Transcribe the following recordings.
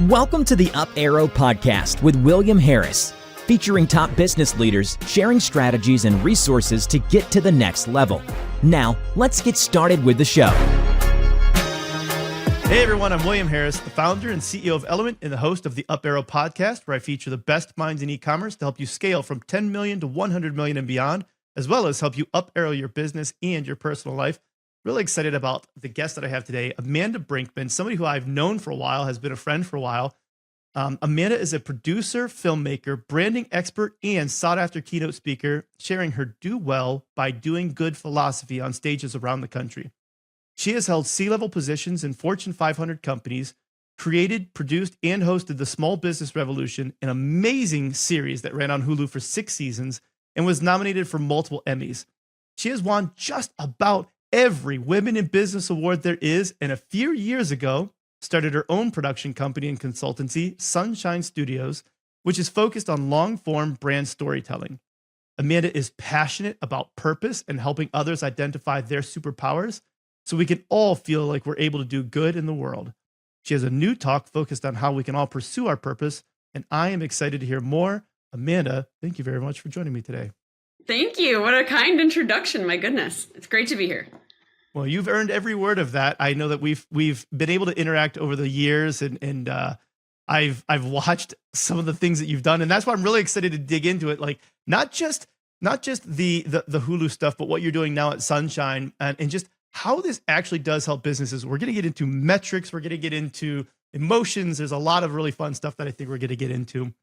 Welcome to the Up Arrow Podcast with William Harris, featuring top business leaders sharing strategies and resources to get to the next level. Now, let's get started with the show. Hey everyone, I'm William Harris, the founder and CEO of Element and the host of the Up Arrow Podcast, where I feature the best minds in e-commerce to help you scale from 10 million to 100 million and beyond, as well as help you up arrow your business and your personal life. Really excited about the guest that I have today, Amanda Brinkman, somebody who I've known for a while, has been a friend for a while. Amanda is a producer, filmmaker, branding expert, and sought-after keynote speaker, sharing her do well by doing good philosophy on stages around the country. She has held C-level positions in Fortune 500 companies, created, produced, and hosted The Small Business Revolution, an amazing series that ran on Hulu for 6 seasons and was nominated for multiple Emmys. She has won just about every Women in Business award there is, and a few years ago started her own production company and consultancy, Sunshine Studios, which is focused on long-form brand storytelling. Amanda is passionate about purpose and helping others identify their superpowers so we can all feel like we're able to do good in the world. She has a new talk focused on how we can all pursue our purpose, and I am excited to hear more. Amanda, thank you very much for joining me today. Thank you. What a kind introduction. My goodness. It's great to be here. Well, you've earned every word of that. I know that we've been able to interact over the years, and I've watched some of the things that you've done, and that's why I'm really excited to dig into it. Like not just the Hulu stuff, but what you're doing now at Sunshine, and just how this actually does help businesses. We're going to get into metrics. We're going to get into emotions. There's a lot of really fun stuff that I think we're going to get into.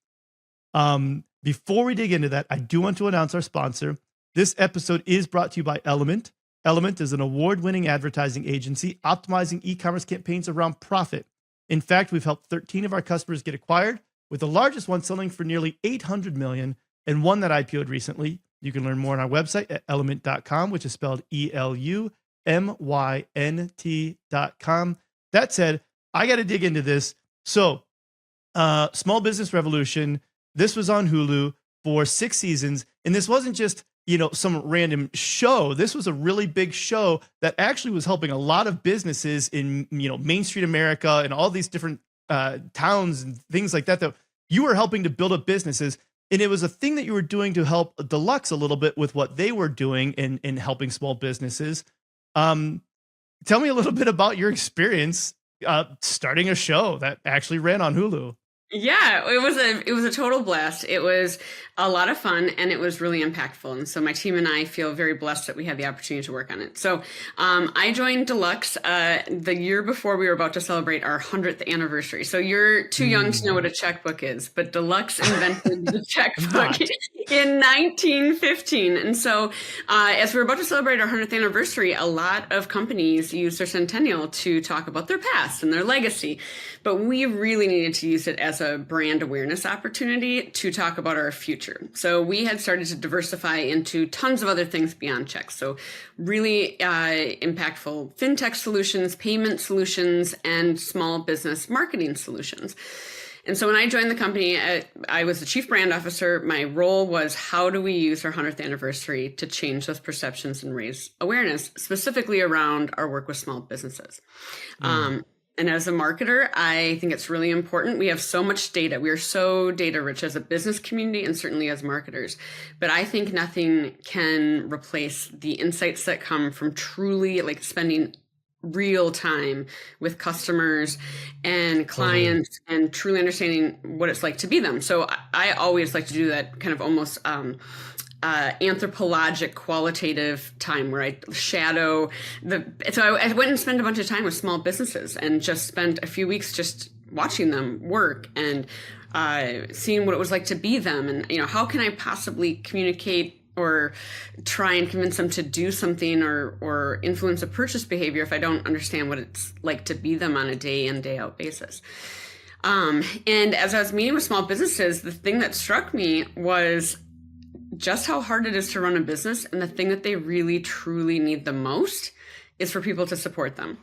Before we dig into that, I do want to announce our sponsor. This episode is brought to you by Element. Element is an award-winning advertising agency optimizing e-commerce campaigns around profit. In fact, we've helped 13 of our customers get acquired, with the largest one selling for nearly $800 million and one that IPO'd recently. You can learn more on our website at element.com, which is spelled ELUMYNT.com. That said, I got to dig into this. So, Small Business Revolution, this was on Hulu for 6 seasons, and this wasn't just some random show. This was a really big show that actually was helping a lot of businesses in, Main Street America and all these different towns and things like that you were helping to build up businesses. And it was a thing that you were doing to help Deluxe a little bit with what they were doing in helping small businesses. Tell me a little bit about your experience starting a show that actually ran on Hulu. Yeah, it was a total blast. It was a lot of fun and it was really impactful. And so my team and I feel very blessed that we had the opportunity to work on it. So I joined Deluxe the year before we were about to celebrate our 100th anniversary. So you're too young to know what a checkbook is, but Deluxe invented the checkbook in 1915. And so as we're about to celebrate our 100th anniversary, a lot of companies use their centennial to talk about their past and their legacy. But we really needed to use it as a brand awareness opportunity to talk about our future. So we had started to diversify into tons of other things beyond checks. So really impactful fintech solutions, payment solutions, and small business marketing solutions. And so when I joined the company, I was the chief brand officer. My role was, how do we use our 100th anniversary to change those perceptions and raise awareness, specifically around our work with small businesses. And as a marketer, I think it's really important. We have so much data. We are so data rich as a business community and certainly as marketers. But I think nothing can replace the insights that come from truly spending real time with customers and clients and truly understanding what it's like to be them. So I always like to do that kind of almost anthropologic qualitative time where I shadow so I went and spent a bunch of time with small businesses and just spent a few weeks just watching them work and seeing what it was like to be them. And, how can I possibly communicate or try and convince them to do something or influence a purchase behavior if I don't understand what it's like to be them on a day in, day out basis. And as I was meeting with small businesses, the thing that struck me was just how hard it is to run a business. And the thing that they really, truly need the most is for people to support them.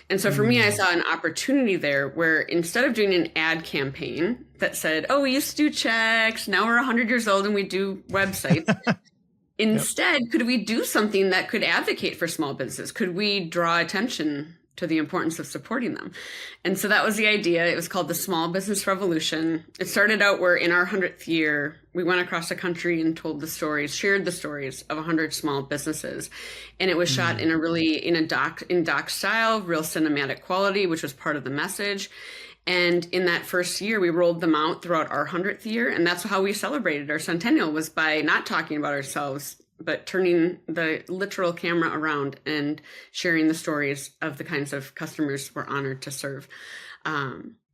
And so for me, I saw an opportunity there where instead of doing an ad campaign that said, oh, we used to do checks, now we're 100 years old and we do websites. Instead, could we do something that could advocate for small businesses? Could we draw attention to the importance of supporting them. And so that was the idea. It was called the Small Business Revolution. It started out where in our 100th year, we went across the country and told the stories, shared the stories of 100 small businesses. And it was shot in doc style, real cinematic quality, which was part of the message. And in that first year, we rolled them out throughout our 100th year. And that's how we celebrated our centennial, was by not talking about ourselves, but turning the literal camera around and sharing the stories of the kinds of customers we're honored to serve.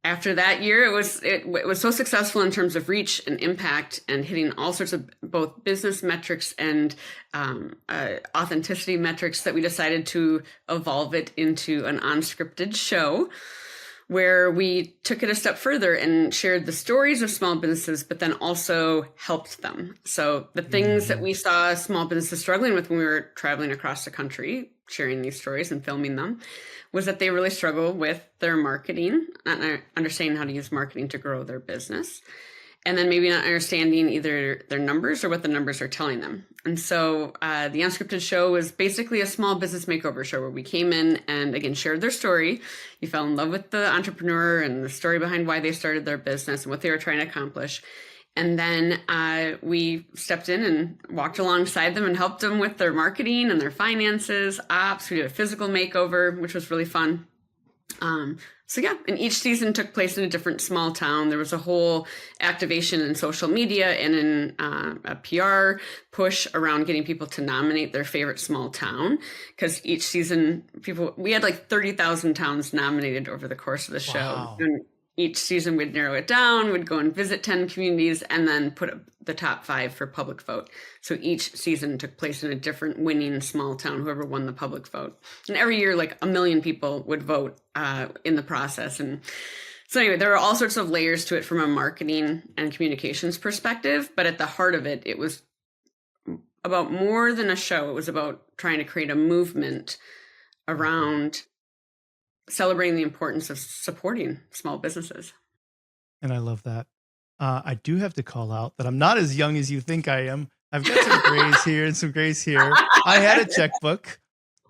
After that year, it was so successful in terms of reach and impact and hitting all sorts of both business metrics and authenticity metrics that we decided to evolve it into an unscripted show, where we took it a step further and shared the stories of small businesses, but then also helped them. So the things that we saw small businesses struggling with when we were traveling across the country, sharing these stories and filming them, was that they really struggle with their marketing, not understanding how to use marketing to grow their business, and then maybe not understanding either their numbers or what the numbers are telling them. And so the unscripted show was basically a small business makeover show where we came in and, again, shared their story. You fell in love with the entrepreneur and the story behind why they started their business and what they were trying to accomplish. And then we stepped in and walked alongside them and helped them with their marketing and their finances, ops. We did a physical makeover, which was really fun. And each season took place in a different small town. There was a whole activation in social media and in a PR push around getting people to nominate their favorite small town, because each season we had like 30,000 towns nominated over the course of the show. Wow. And each season we'd narrow it down, we'd go and visit 10 communities and then put up the top 5 for public vote. So each season took place in a different winning small town, whoever won the public vote. And every year, like 1 million people would vote in the process. And so anyway, there were all sorts of layers to it from a marketing and communications perspective. But at the heart of it, it was about more than a show. It was about trying to create a movement around celebrating the importance of supporting small businesses. And I love that. I do have to call out that I'm not as young as you think I am. I've got some grays here and some grays here. I had a checkbook.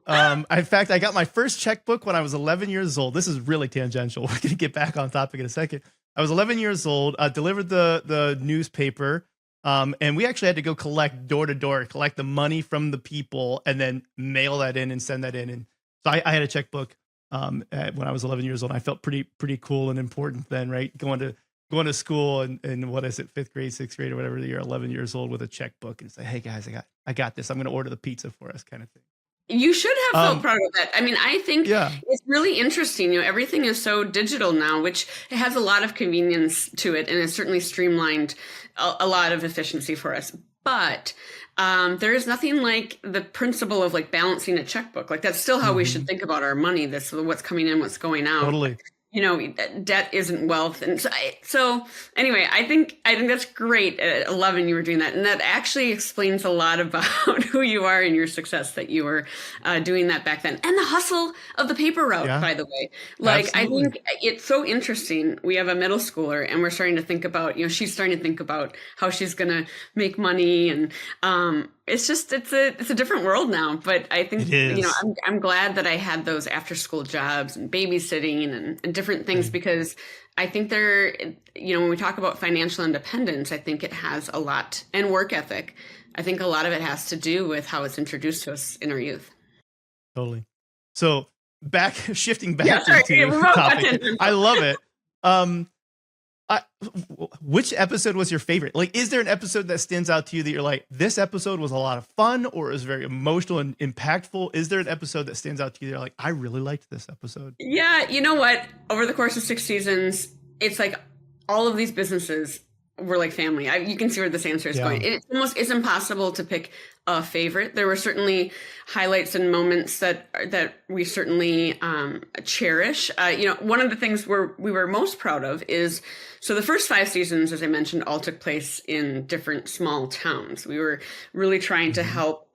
In fact, I got my first checkbook when I was 11 years old. This is really tangential. We're going to get back on topic in a second. I was 11 years old, delivered the newspaper, and we actually had to go collect door to door, collect the money from the people, and then mail that in and send that in. And so I had a checkbook when I was 11 years old. I felt pretty cool and important then, right? Going to school and what is it, 5th grade, 6th grade, or whatever, you're 11 years old with a checkbook and say, hey guys, I got this. I'm going to order the pizza for us, kind of thing. You should have felt proud of that. I mean, I think it's really interesting. Everything is so digital now, which has a lot of convenience to it, and it's certainly streamlined a lot of efficiency for us. But there is nothing like the principle of like balancing a checkbook. Like that's still how we should think about our money. This what's coming in, what's going out. Totally. Debt isn't wealth. And so anyway, I think that's great. At 11, you were doing that. And that actually explains a lot about who you are and your success, that you were doing that back then. And the hustle of the paper route, by the way. Like, absolutely. I think it's so interesting. We have a middle schooler and we're starting to think about, she's starting to think about how she's going to make money. And it's a different world now. But I think, I'm glad that I had those after school jobs and babysitting and different things, because I think when we talk about financial independence, I think it has a lot, and work ethic. I think a lot of it has to do with how it's introduced to us in our youth. Totally. So shifting back into the topic. I love it. Which episode was your favorite? Like, is there an episode that stands out to you that you're like, this episode was a lot of fun, or it was very emotional and impactful? Is there an episode that stands out to you that you're like, I really liked this episode? Yeah. You know what? Over the course of 6 seasons, it's like all of these businesses were like family. You can see where this answer is going. It's impossible to pick a favorite. There were certainly highlights and moments that we certainly cherish. One of the things we were most proud of is, so the first 5 seasons, as I mentioned, all took place in different small towns. We were really trying to help,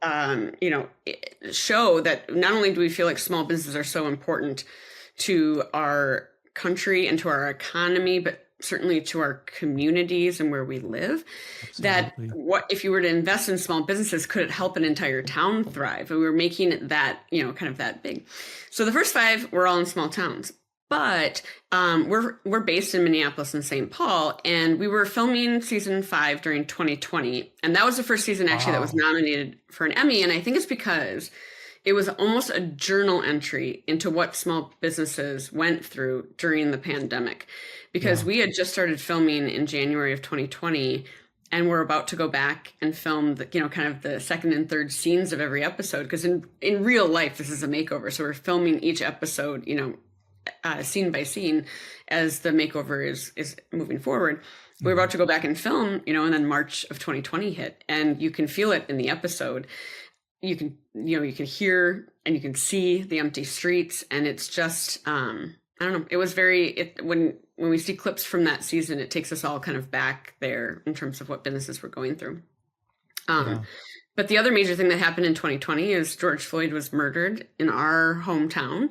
show that not only do we feel like small businesses are so important to our country and to our economy, but certainly to our communities and where we live. Absolutely. That what if you were to invest in small businesses, could it help an entire town thrive? And we were making it that, kind of that big. So the first 5 were all in small towns. But we're based in Minneapolis and St. Paul, and we were filming season 5 during 2020. And that was the first season actually that was nominated for an Emmy. And I think it's because it was almost a journal entry into what small businesses went through during the pandemic. Because we had just started filming in January of 2020, and we're about to go back and film the, kind of the second and third scenes of every episode. Because in real life, this is a makeover. So we're filming each episode, scene by scene as the makeover is moving forward. We're about to go back and film, and then March of 2020 hit, and you can feel it in the episode. You can hear and you can see the empty streets, and it's just, I don't know. It was when we see clips from that season, it takes us all kind of back there in terms of what businesses were going through. But the other major thing that happened in 2020 is George Floyd was murdered in our hometown.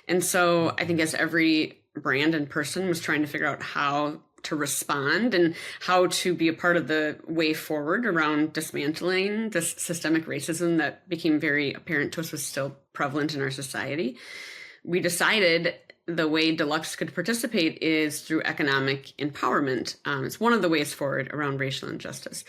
And so I think as every brand and person was trying to figure out how to respond and how to be a part of the way forward around dismantling this systemic racism that became very apparent to us was still prevalent in our society, we decided the way Deluxe could participate is through economic empowerment. It's one of the ways forward around racial injustice.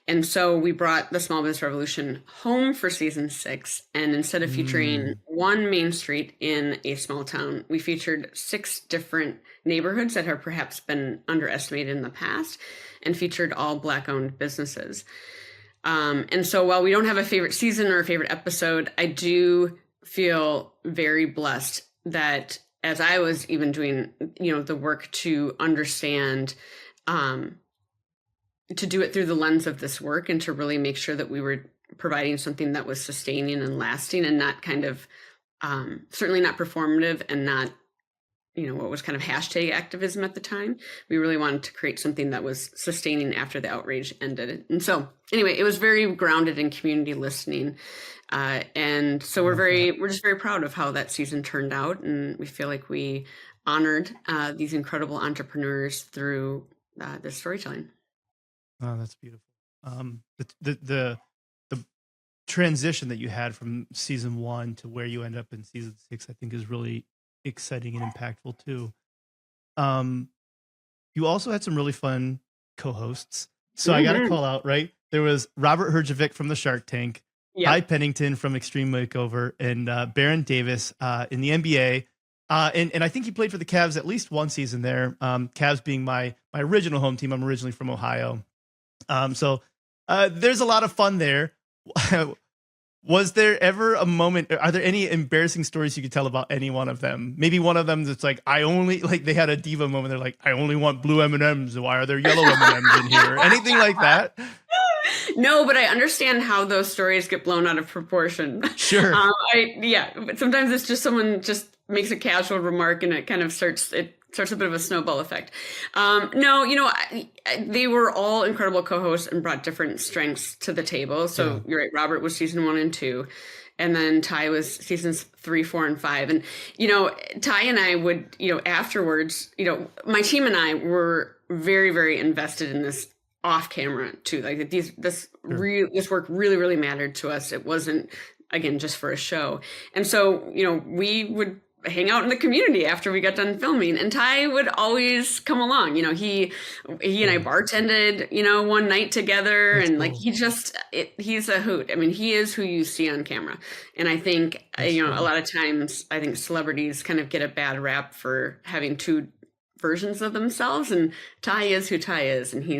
And so we brought the Small Business Revolution home for season 6. And instead of featuring one main street in a small town, we featured 6 different neighborhoods that have perhaps been underestimated in the past, and featured all Black-owned businesses. And so while we don't have a favorite season or a favorite episode, I do feel very blessed that as I was even doing, the work to understand, to do it through the lens of this work and to really make sure that we were providing something that was sustaining and lasting and not kind of, certainly not performative and not, what was kind of hashtag activism at the time. We really wanted to create something that was sustaining after the outrage ended. And so anyway, it was very grounded in community listening. And so we're just very proud of how that season turned out. And we feel like we honored these incredible entrepreneurs through this storytelling. Oh, that's beautiful. The transition that you had from season 1 to where you end up in season 6, I think is really exciting and impactful too. You also had some really fun co-hosts. So I got to call out, right? There was Robert Herjavec from the Shark Tank, Ty Pennington from Extreme Makeover, and Baron Davis in the NBA. And I think he played for the Cavs at least one season there. Cavs being my original home team. I'm originally from Ohio. So there's a lot of fun there. Was there ever a moment, are there any embarrassing stories you could tell about any one of them? Maybe one of them that's like, they had a diva moment. They're like, I only want blue M&Ms. Why are there yellow M&Ms in here? Anything like that? No, but I understand how those stories get blown out of proportion. Sure. But sometimes it's just someone just makes a casual remark and it kind of starts a bit of a snowball effect. They were all incredible co-hosts and brought different strengths to the table. So You're right. Robert was season 1 and 2. And then Ty was seasons 3, 4, and 5. And, Ty and I would, afterwards, my team and I were very, very invested in this off camera too. Like this work really, really mattered to us. It wasn't, again, just for a show. And so, we would hang out in the community after we got done filming, and Ty would always come along. He and I bartended, one night together. That's and cool. Like, he's a hoot. I mean, he is who you see on camera. And I think, a lot of times I think celebrities kind of get a bad rap for having two versions of themselves, and Ty is who Ty is. And he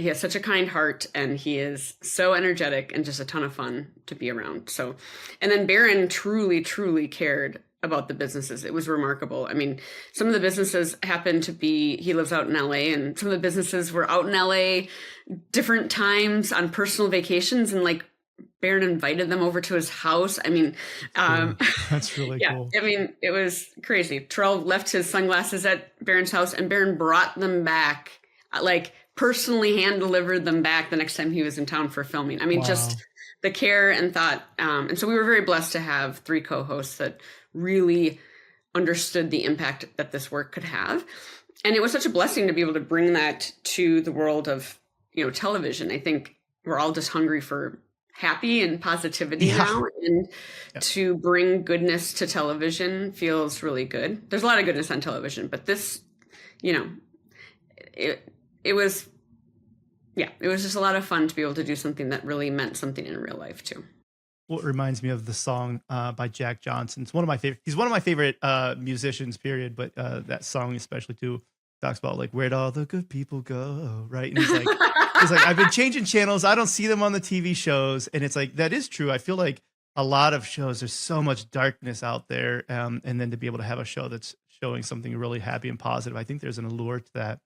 has such a kind heart, and he is so energetic and just a ton of fun to be around. So, and then Baron truly, truly cared about the businesses. It was remarkable. I mean, some of the businesses happened to be, he lives out in LA, and some of the businesses were out in LA different times on personal vacations, and like Baron invited them over to his house. I mean, that's really cool. I mean, it was crazy. Terrell left his sunglasses at Baron's house, and Baron brought them back, like personally hand delivered them back the next time he was in town for filming. I mean, just the care and thought. And so we were very blessed to have 3 co-hosts that really understood the impact that this work could have. And it was such a blessing to be able to bring that to the world of, television. I think we're all just hungry for happy and positivity now. And to bring goodness to television feels really good. There's a lot of goodness on television, but this, it was just a lot of fun to be able to do something that really meant something in real life too. Well, it reminds me of the song by Jack Johnson. It's one of my favorite. He's one of my favorite musicians, period. But that song, especially too, talks about like where'd all the good people go, right? And he's like, I've been changing channels. I don't see them on the TV shows, and it's like that is true. I feel like a lot of shows, there's so much darkness out there, and then to be able to have a show that's showing something really happy and positive, I think there's an allure to that.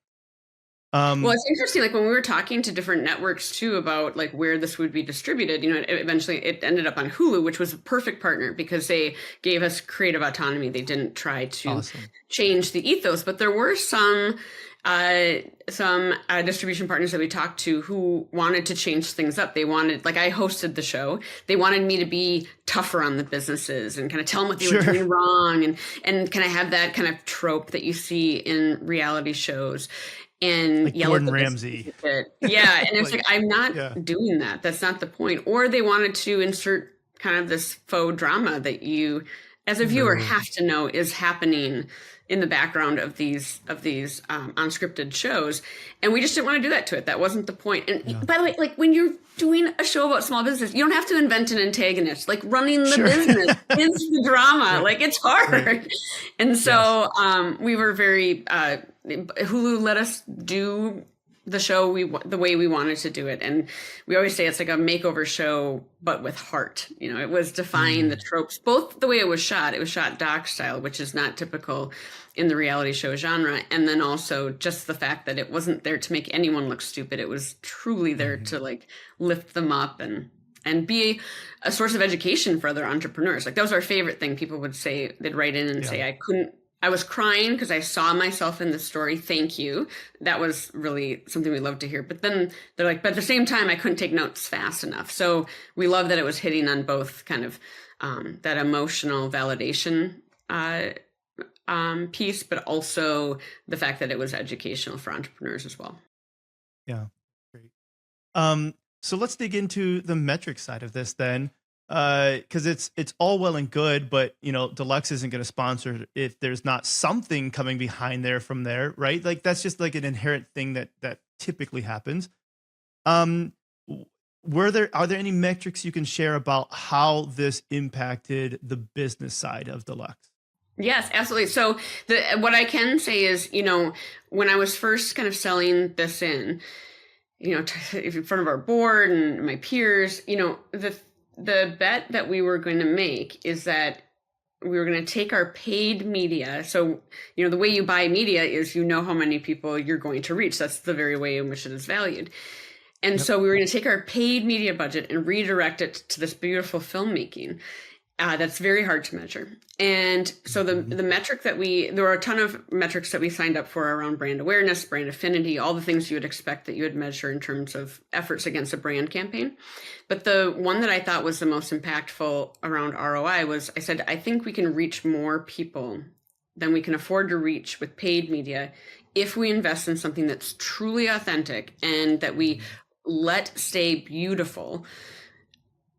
Well, it's interesting. Like when we were talking to different networks too about like where this would be distributed, eventually it ended up on Hulu, which was a perfect partner because they gave us creative autonomy. They didn't try to change the ethos, but there were some distribution partners that we talked to who wanted to change things up. They wanted, like I hosted the show. They wanted me to be tougher on the businesses and kind of tell them what they were doing wrong and kind of have that kind of trope that you see in reality shows. And like yell Gordon at the Ramsay. Yeah. And it's like, I'm not doing that. That's not the point. Or they wanted to insert kind of this faux drama that you, as a viewer, have to know is happening in the background of these unscripted shows. And we just didn't want to do that to it. That wasn't the point. And by the way, like when you're doing a show about small business, you don't have to invent an antagonist. Like running the business is the drama. Like it's hard. Right. And so we were very, Hulu let us do the show the way we wanted to do it. And we always say it's like a makeover show, but with heart. It was defying the tropes, both the way it was shot doc style, which is not typical in the reality show genre. And then also just the fact that it wasn't there to make anyone look stupid. It was truly there to like lift them up and be a source of education for other entrepreneurs. Like that was our favorite thing. People would say, they'd write in and say, I was crying because I saw myself in the story. Thank you. That was really something we loved to hear. But then they're like, but at the same time, I couldn't take notes fast enough. So we love that it was hitting on both kind of that emotional validation piece, but also the fact that it was educational for entrepreneurs as well. Yeah, great. So let's dig into the metric side of this then. Because it's all well and good, but Deluxe isn't going to sponsor if there's not something coming behind there from there, right? Like that's just like an inherent thing that typically happens. Are there any metrics you can share about how this impacted the business side of Deluxe? Yes, absolutely. So what I can say is, when I was first kind of selling this in, in front of our board and my peers, the bet that we were going to make is that we were going to take our paid media. So, the way you buy media is how many people you're going to reach. That's the very way in which it is valued. And so we were going to take our paid media budget and redirect it to this beautiful filmmaking. That's very hard to measure. And so the metric there were a ton of metrics that we signed up for around brand awareness, brand affinity, all the things you would expect that you would measure in terms of efforts against a brand campaign. But the one that I thought was the most impactful around ROI was, I said, I think we can reach more people than we can afford to reach with paid media if we invest in something that's truly authentic and that we let stay beautiful.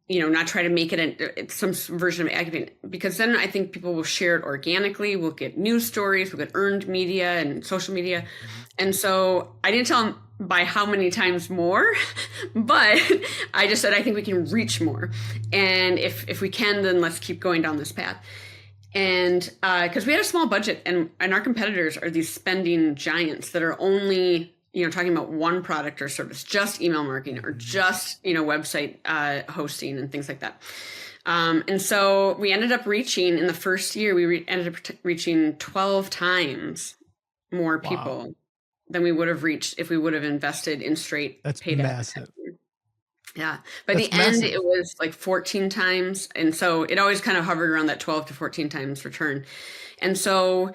Not try to make it some version of activating, because then I think people will share it organically. We'll get news stories, we'll get earned media and social media. And so I didn't tell them by how many times more, but I just said, I think we can reach more. And if we can, then let's keep going down this path. And because we had a small budget and our competitors are these spending giants that are only talking about one product or service, just email marketing or just, website hosting and things like that. And so we ended up reaching, in the first year, we ended up reaching 12 times more people than we would have reached if we would have invested in straight paid advertising. Yeah. By the end, it was like 14 times. And so it always kind of hovered around that 12 to 14 times return. And so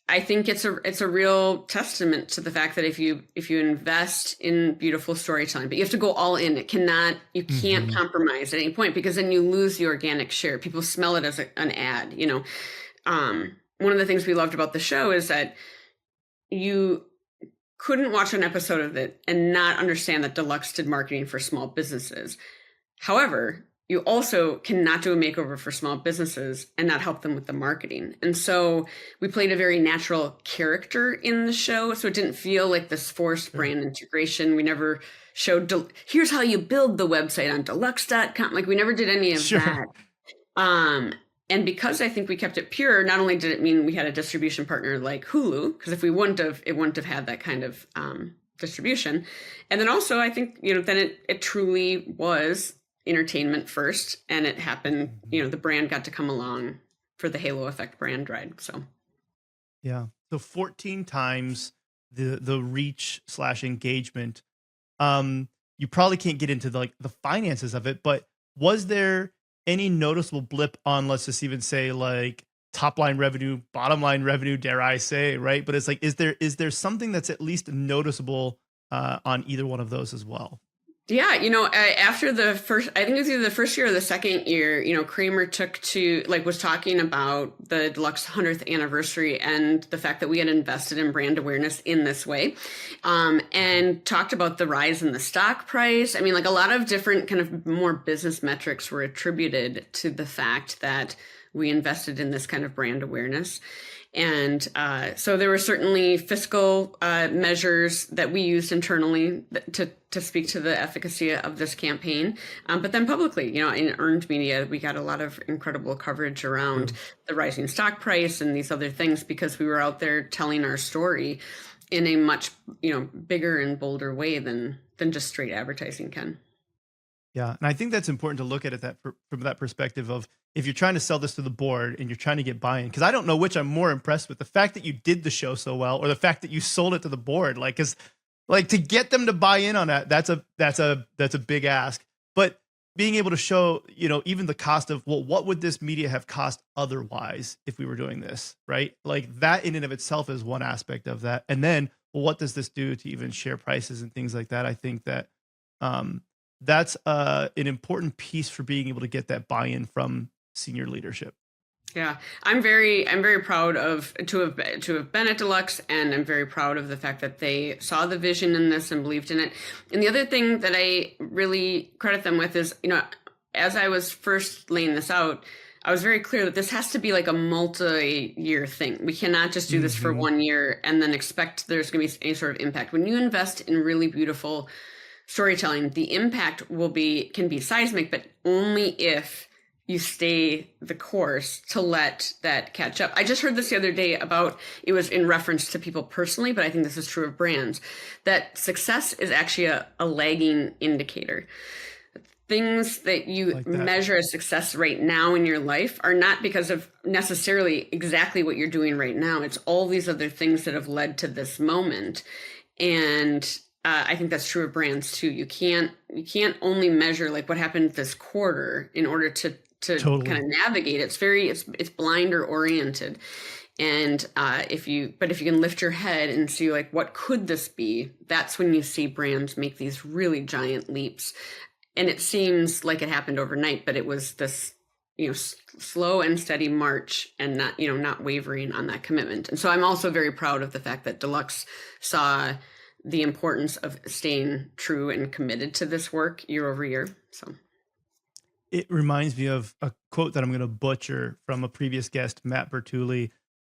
I think it's a real testament to the fact that if you invest in beautiful storytelling, but you have to go all in. You can't compromise at any point, because then you lose the organic share. People smell it as an ad, one of the things we loved about the show is that you couldn't watch an episode of it and not understand that Deluxe did marketing for small businesses. However, you also cannot do a makeover for small businesses and not help them with the marketing. And so we played a very natural character in the show. So it didn't feel like this forced brand integration. We never showed, here's how you build the website on deluxe.com. Like we never did any of that. And because I think we kept it pure, not only did it mean we had a distribution partner like Hulu, because if we wouldn't have, it wouldn't have had that kind of distribution. And then also I think, then it truly was entertainment first, and it happened, the brand got to come along for the halo effect brand ride. So yeah. So 14 times the reach / engagement. You probably can't get into the finances of it, but was there any noticeable blip on, let's just even say like top line revenue, bottom line revenue, dare I say, right? But it's like, is there something that's at least noticeable on either one of those as well? Yeah, after the first, I think it was either the first year or the second year, Kramer was talking about the Deluxe 100th anniversary and the fact that we had invested in brand awareness in this way, and talked about the rise in the stock price. I mean, like a lot of different kind of more business metrics were attributed to the fact that we invested in this kind of brand awareness. And so there were certainly fiscal measures that we used internally to speak to the efficacy of this campaign. But then publicly, in earned media, we got a lot of incredible coverage around the rising stock price and these other things because we were out there telling our story in a much, bigger and bolder way than just straight advertising can. Yeah. And I think that's important to look at it from that perspective of if you're trying to sell this to the board and you're trying to get buy-in, because I don't know which I'm more impressed with, the fact that you did the show so well or the fact that you sold it to the board. Like, cause like to get them to buy in on that, that's a big ask. But being able to show, even the cost of, well, what would this media have cost otherwise if we were doing this, right? Like that in and of itself is one aspect of that. And then, well, what does this do to even share prices and things like that? I think that, that's an important piece for being able to get that buy-in from senior leadership. Yeah, I'm very proud to have been at Deluxe, and I'm very proud of the fact that they saw the vision in this and believed in it. And the other thing that I really credit them with is, as I was first laying this out, I was very clear that this has to be like a multi-year thing. We cannot just do this for 1 year and then expect there's going to be any sort of impact. When you invest in really beautiful storytelling, the impact can be seismic, but only if you stay the course to let that catch up. I just heard this the other day it was in reference to people personally, but I think this is true of brands, that success is actually a lagging indicator. Things that you measure as success right now in your life are not because of necessarily exactly what you're doing right now. It's all these other things that have led to this moment. And I think that's true of brands too. You can't only measure like what happened this quarter in order to totally kind of navigate. It's blinder oriented. And if you can lift your head and see like, what could this be? That's when you see brands make these really giant leaps. And it seems like it happened overnight, but it was this, slow and steady march and not wavering on that commitment. And so I'm also very proud of the fact that Deluxe saw the importance of staying true and committed to this work year over year. So it reminds me of a quote that I'm going to butcher from a previous guest, Matt Bertulli,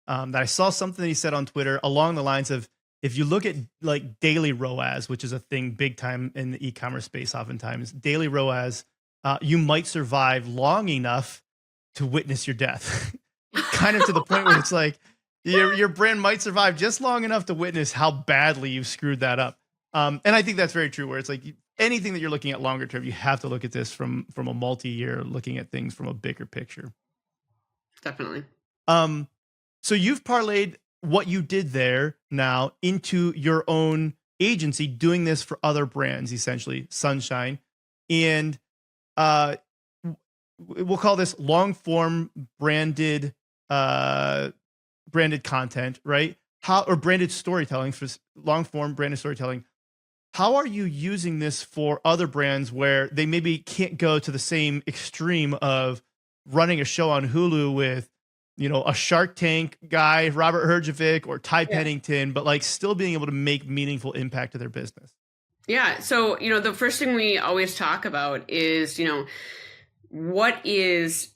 that I saw something that he said on Twitter along the lines of, if you look at like daily ROAS, which is a thing big time in the e-commerce space, oftentimes daily ROAS, you might survive long enough to witness your death. Kind of to the point where it's like, your brand might survive just long enough to witness how badly you've screwed that up. And I think that's very true, where it's like anything that you're looking at longer term, you have to look at this from a multi-year, looking at things from a bigger picture. Definitely. So you've parlayed what you did there now into your own agency, doing this for other brands, essentially Sunshine. And we'll call this long form branded content, right? Or branded storytelling, for long form branded storytelling. How are you using this for other brands where they maybe can't go to the same extreme of running a show on Hulu with a Shark Tank guy, Robert Herjavec or Ty Yeah. Pennington, but like still being able to make meaningful impact to their business? Yeah. So, the first thing we always talk about is, what is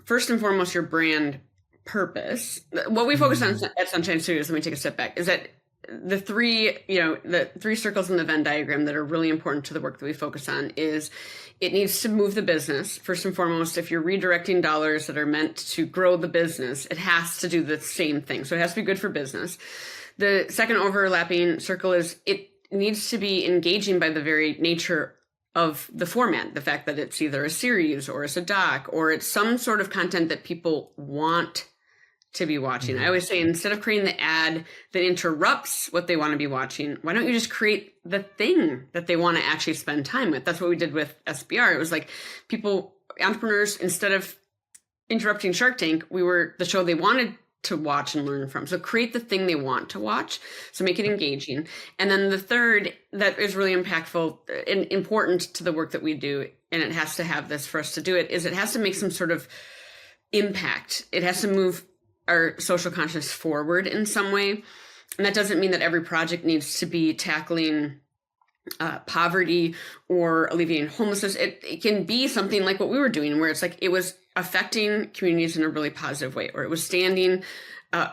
first and foremost your brand purpose? What we focus on at Sunshine Studios, let me take a step back, is that the three circles in the Venn diagram that are really important to the work that we focus on is it needs to move the business. First and foremost, if you're redirecting dollars that are meant to grow the business, it has to do the same thing. So it has to be good for business. The second overlapping circle is it needs to be engaging by the very nature of the format, the fact that it's either a series or it's a doc or it's some sort of content that people want to be watching. I always say, instead of creating the ad that interrupts what they want to be watching, why don't you just create the thing that they want to actually spend time with? That's what we did with SBR. It was like entrepreneurs, instead of interrupting Shark Tank, we were the show they wanted to watch and learn from. So create the thing they want to watch. So make it engaging. And then the third that is really impactful and important to the work that we do, and it has to have this for us to do it, is it has to make some sort of impact. It has to move our social conscious forward in some way. And that doesn't mean that every project needs to be tackling poverty or alleviating homelessness. It can be something like what we were doing, where it's like it was affecting communities in a really positive way, or it was standing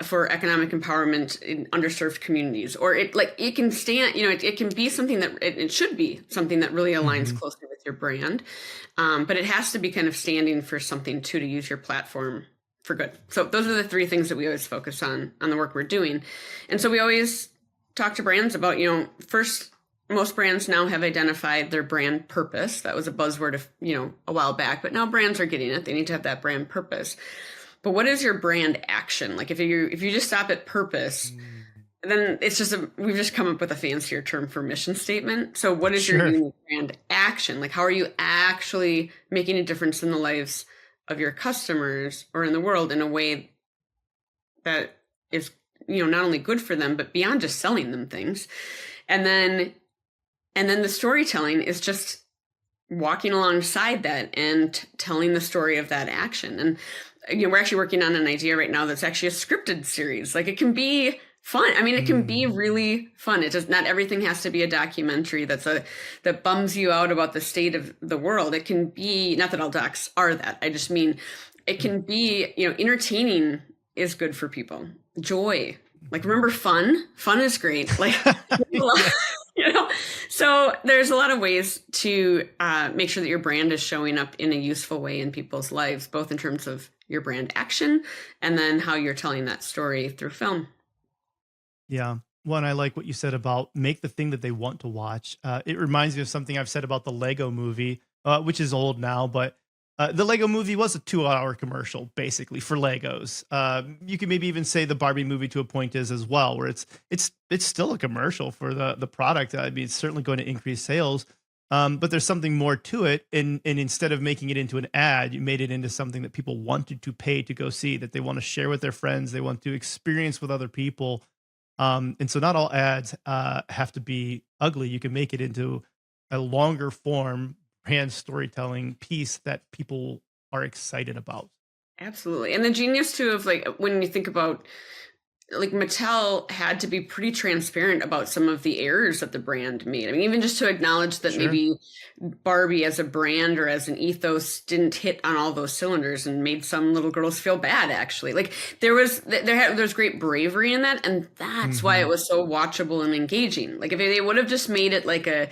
for economic empowerment in underserved communities, or it can stand, it can be something that it should be something that really aligns closely with your brand. But it has to be kind of standing for something too, to use your platform for good. So those are the three things that we always focus on the work we're doing. And so we always talk to brands about, first, most brands now have identified their brand purpose. That was a buzzword a while back, but now brands are getting it. They need to have that brand purpose. But what is your brand action? Like if you just stop at purpose, then it's just we've just come up with a fancier term for mission statement. So what is your unique brand action? Like, how are you actually making a difference in the lives of your customers or in the world in a way that is, not only good for them, but beyond just selling them things. And then the storytelling is just walking alongside that and telling the story of that action. And, we're actually working on an idea right now that's actually a scripted series. Like, it can be fun. I mean, it can be really fun. It does not, everything has to be a documentary that bums you out about the state of the world. It can be, not that all docs are that. I just mean, it can be, entertaining is good for people. Joy. Like, remember fun? Fun is great. Like, so there's a lot of ways to make sure that your brand is showing up in a useful way in people's lives, both in terms of your brand action and then how you're telling that story through film. Yeah. One, I like what you said about make the thing that they want to watch. It reminds me of something I've said about the Lego movie, which is old now, but the Lego movie was a 2-hour commercial, basically, for Legos. You can maybe even say the Barbie movie to a point is as well, where it's still a commercial for the product. I mean, it's certainly going to increase sales, but there's something more to it. And instead of making it into an ad, you made it into something that people wanted to pay to go see, that they want to share with their friends, they want to experience with other people. And so not all ads have to be ugly. You can make it into a longer form brand storytelling piece that people are excited about. Absolutely. And the genius too of, like, when you think about, like, Mattel had to be pretty transparent about some of the errors that the brand made. I mean, even just to acknowledge that maybe Barbie as a brand or as an ethos didn't hit on all those cylinders and made some little girls feel bad, actually. Like, there's great bravery in that. And that's why it was so watchable and engaging. Like, if they would have just made it like a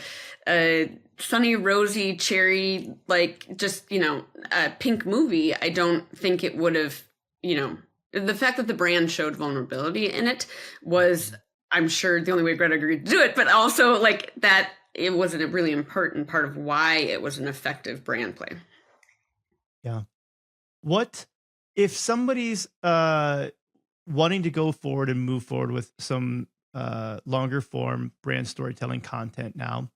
sunny, rosy, cherry, like, just, a pink movie, I don't think it would have, the fact that the brand showed vulnerability in it was, I'm sure, the only way Greta agreed to do it, but also, like, that it was a really important part of why it was an effective brand play. Yeah. What if somebody's wanting to go forward and move forward with some longer form brand storytelling content now,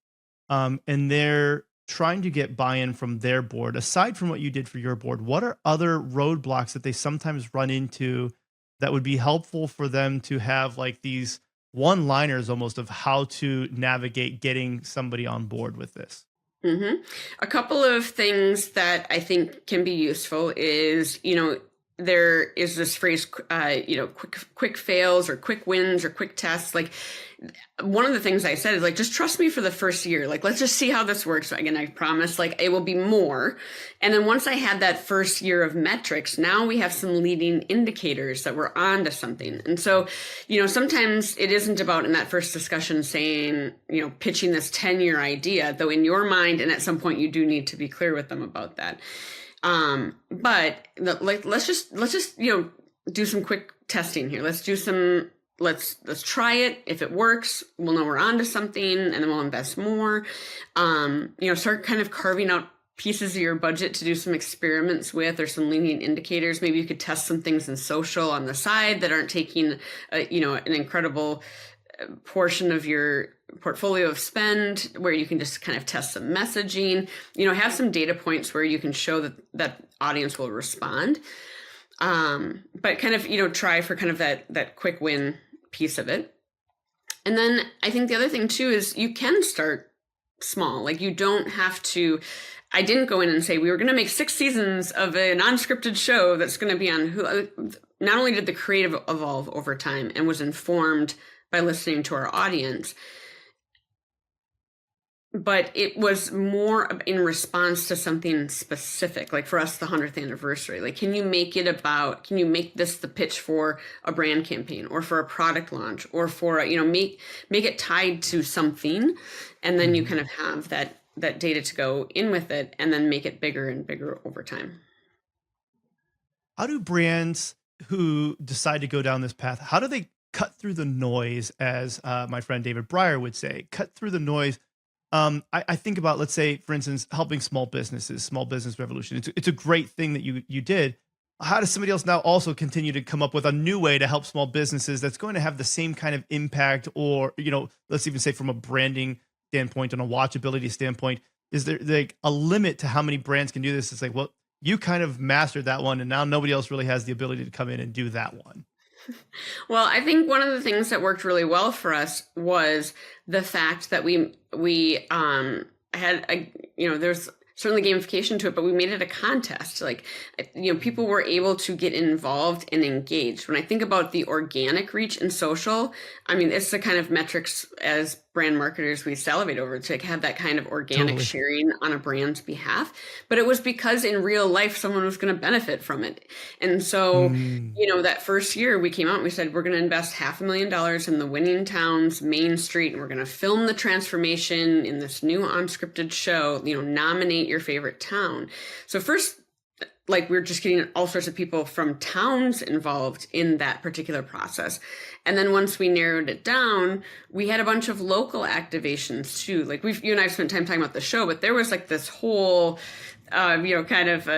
and they're trying to get buy-in from their board, aside from what you did for your board, what are other roadblocks that they sometimes run into that would be helpful for them to have, like, these one-liners almost of how to navigate getting somebody on board with this? A couple of things that I think can be useful is, there is this phrase, quick fails or quick wins or quick tests. Like, one of the things I said is like, just trust me for the first year. Like, let's just see how this works. So again, I promise like it will be more. And then once I had that first year of metrics, now we have some leading indicators that we're on to something. And so, sometimes it isn't about in that first discussion saying, pitching this 10-year idea, though in your mind, and at some point you do need to be clear with them about that. But let's just, do some quick testing here. Let's try it. If it works, we'll know we're onto something, and then we'll invest more. Start kind of carving out pieces of your budget to do some experiments with, or some leading indicators. Maybe you could test some things in social on the side that aren't taking, an incredible portion of your portfolio of spend, where you can just kind of test some messaging, have some data points where you can show that audience will respond. But kind of, try for kind of that quick win piece of it. And then I think the other thing too is you can start small. Like, you don't have to, I didn't go in and say we were going to make 6 seasons of a non-scripted show that's going to be on Hulu. Not only did the creative evolve over time and was informed by listening to our audience, but it was more in response to something specific. Like for us, the 100th anniversary, like, can you make this the pitch for a brand campaign or for a product launch or for, make it tied to something. And then you kind of have that data to go in with it, and then make it bigger and bigger over time. How do brands who decide to go down this path, how do they cut through the noise, as my friend David Breyer would say, cut through the noise? I think about, let's say, for instance, helping small businesses, small business revolution. It's a great thing that you did. How does somebody else now also continue to come up with a new way to help small businesses that's going to have the same kind of impact, or, let's even say from a branding standpoint, on a watchability standpoint? Is there like a limit to how many brands can do this? It's like, well, you kind of mastered that one, and now nobody else really has the ability to come in and do that one. Well, I think one of the things that worked really well for us was the fact that we had there's certainly gamification to it, but we made it a contest. Like, people were able to get involved and engaged. When I think about the organic reach in social, I mean, it's the kind of metrics as brand marketers we salivate over, to have that kind of organic sharing on a brand's behalf. But it was because in real life, someone was going to benefit from it. And so, that first year we came out and we said, we're going to invest $500,000 in the winning town's main street, and we're going to film the transformation in this new unscripted show, nominate your favorite town. So first, like, we're just getting all sorts of people from towns involved in that particular process. And then once we narrowed it down, we had a bunch of local activations too. Like, you and I spent time talking about the show, but there was like this whole, kind of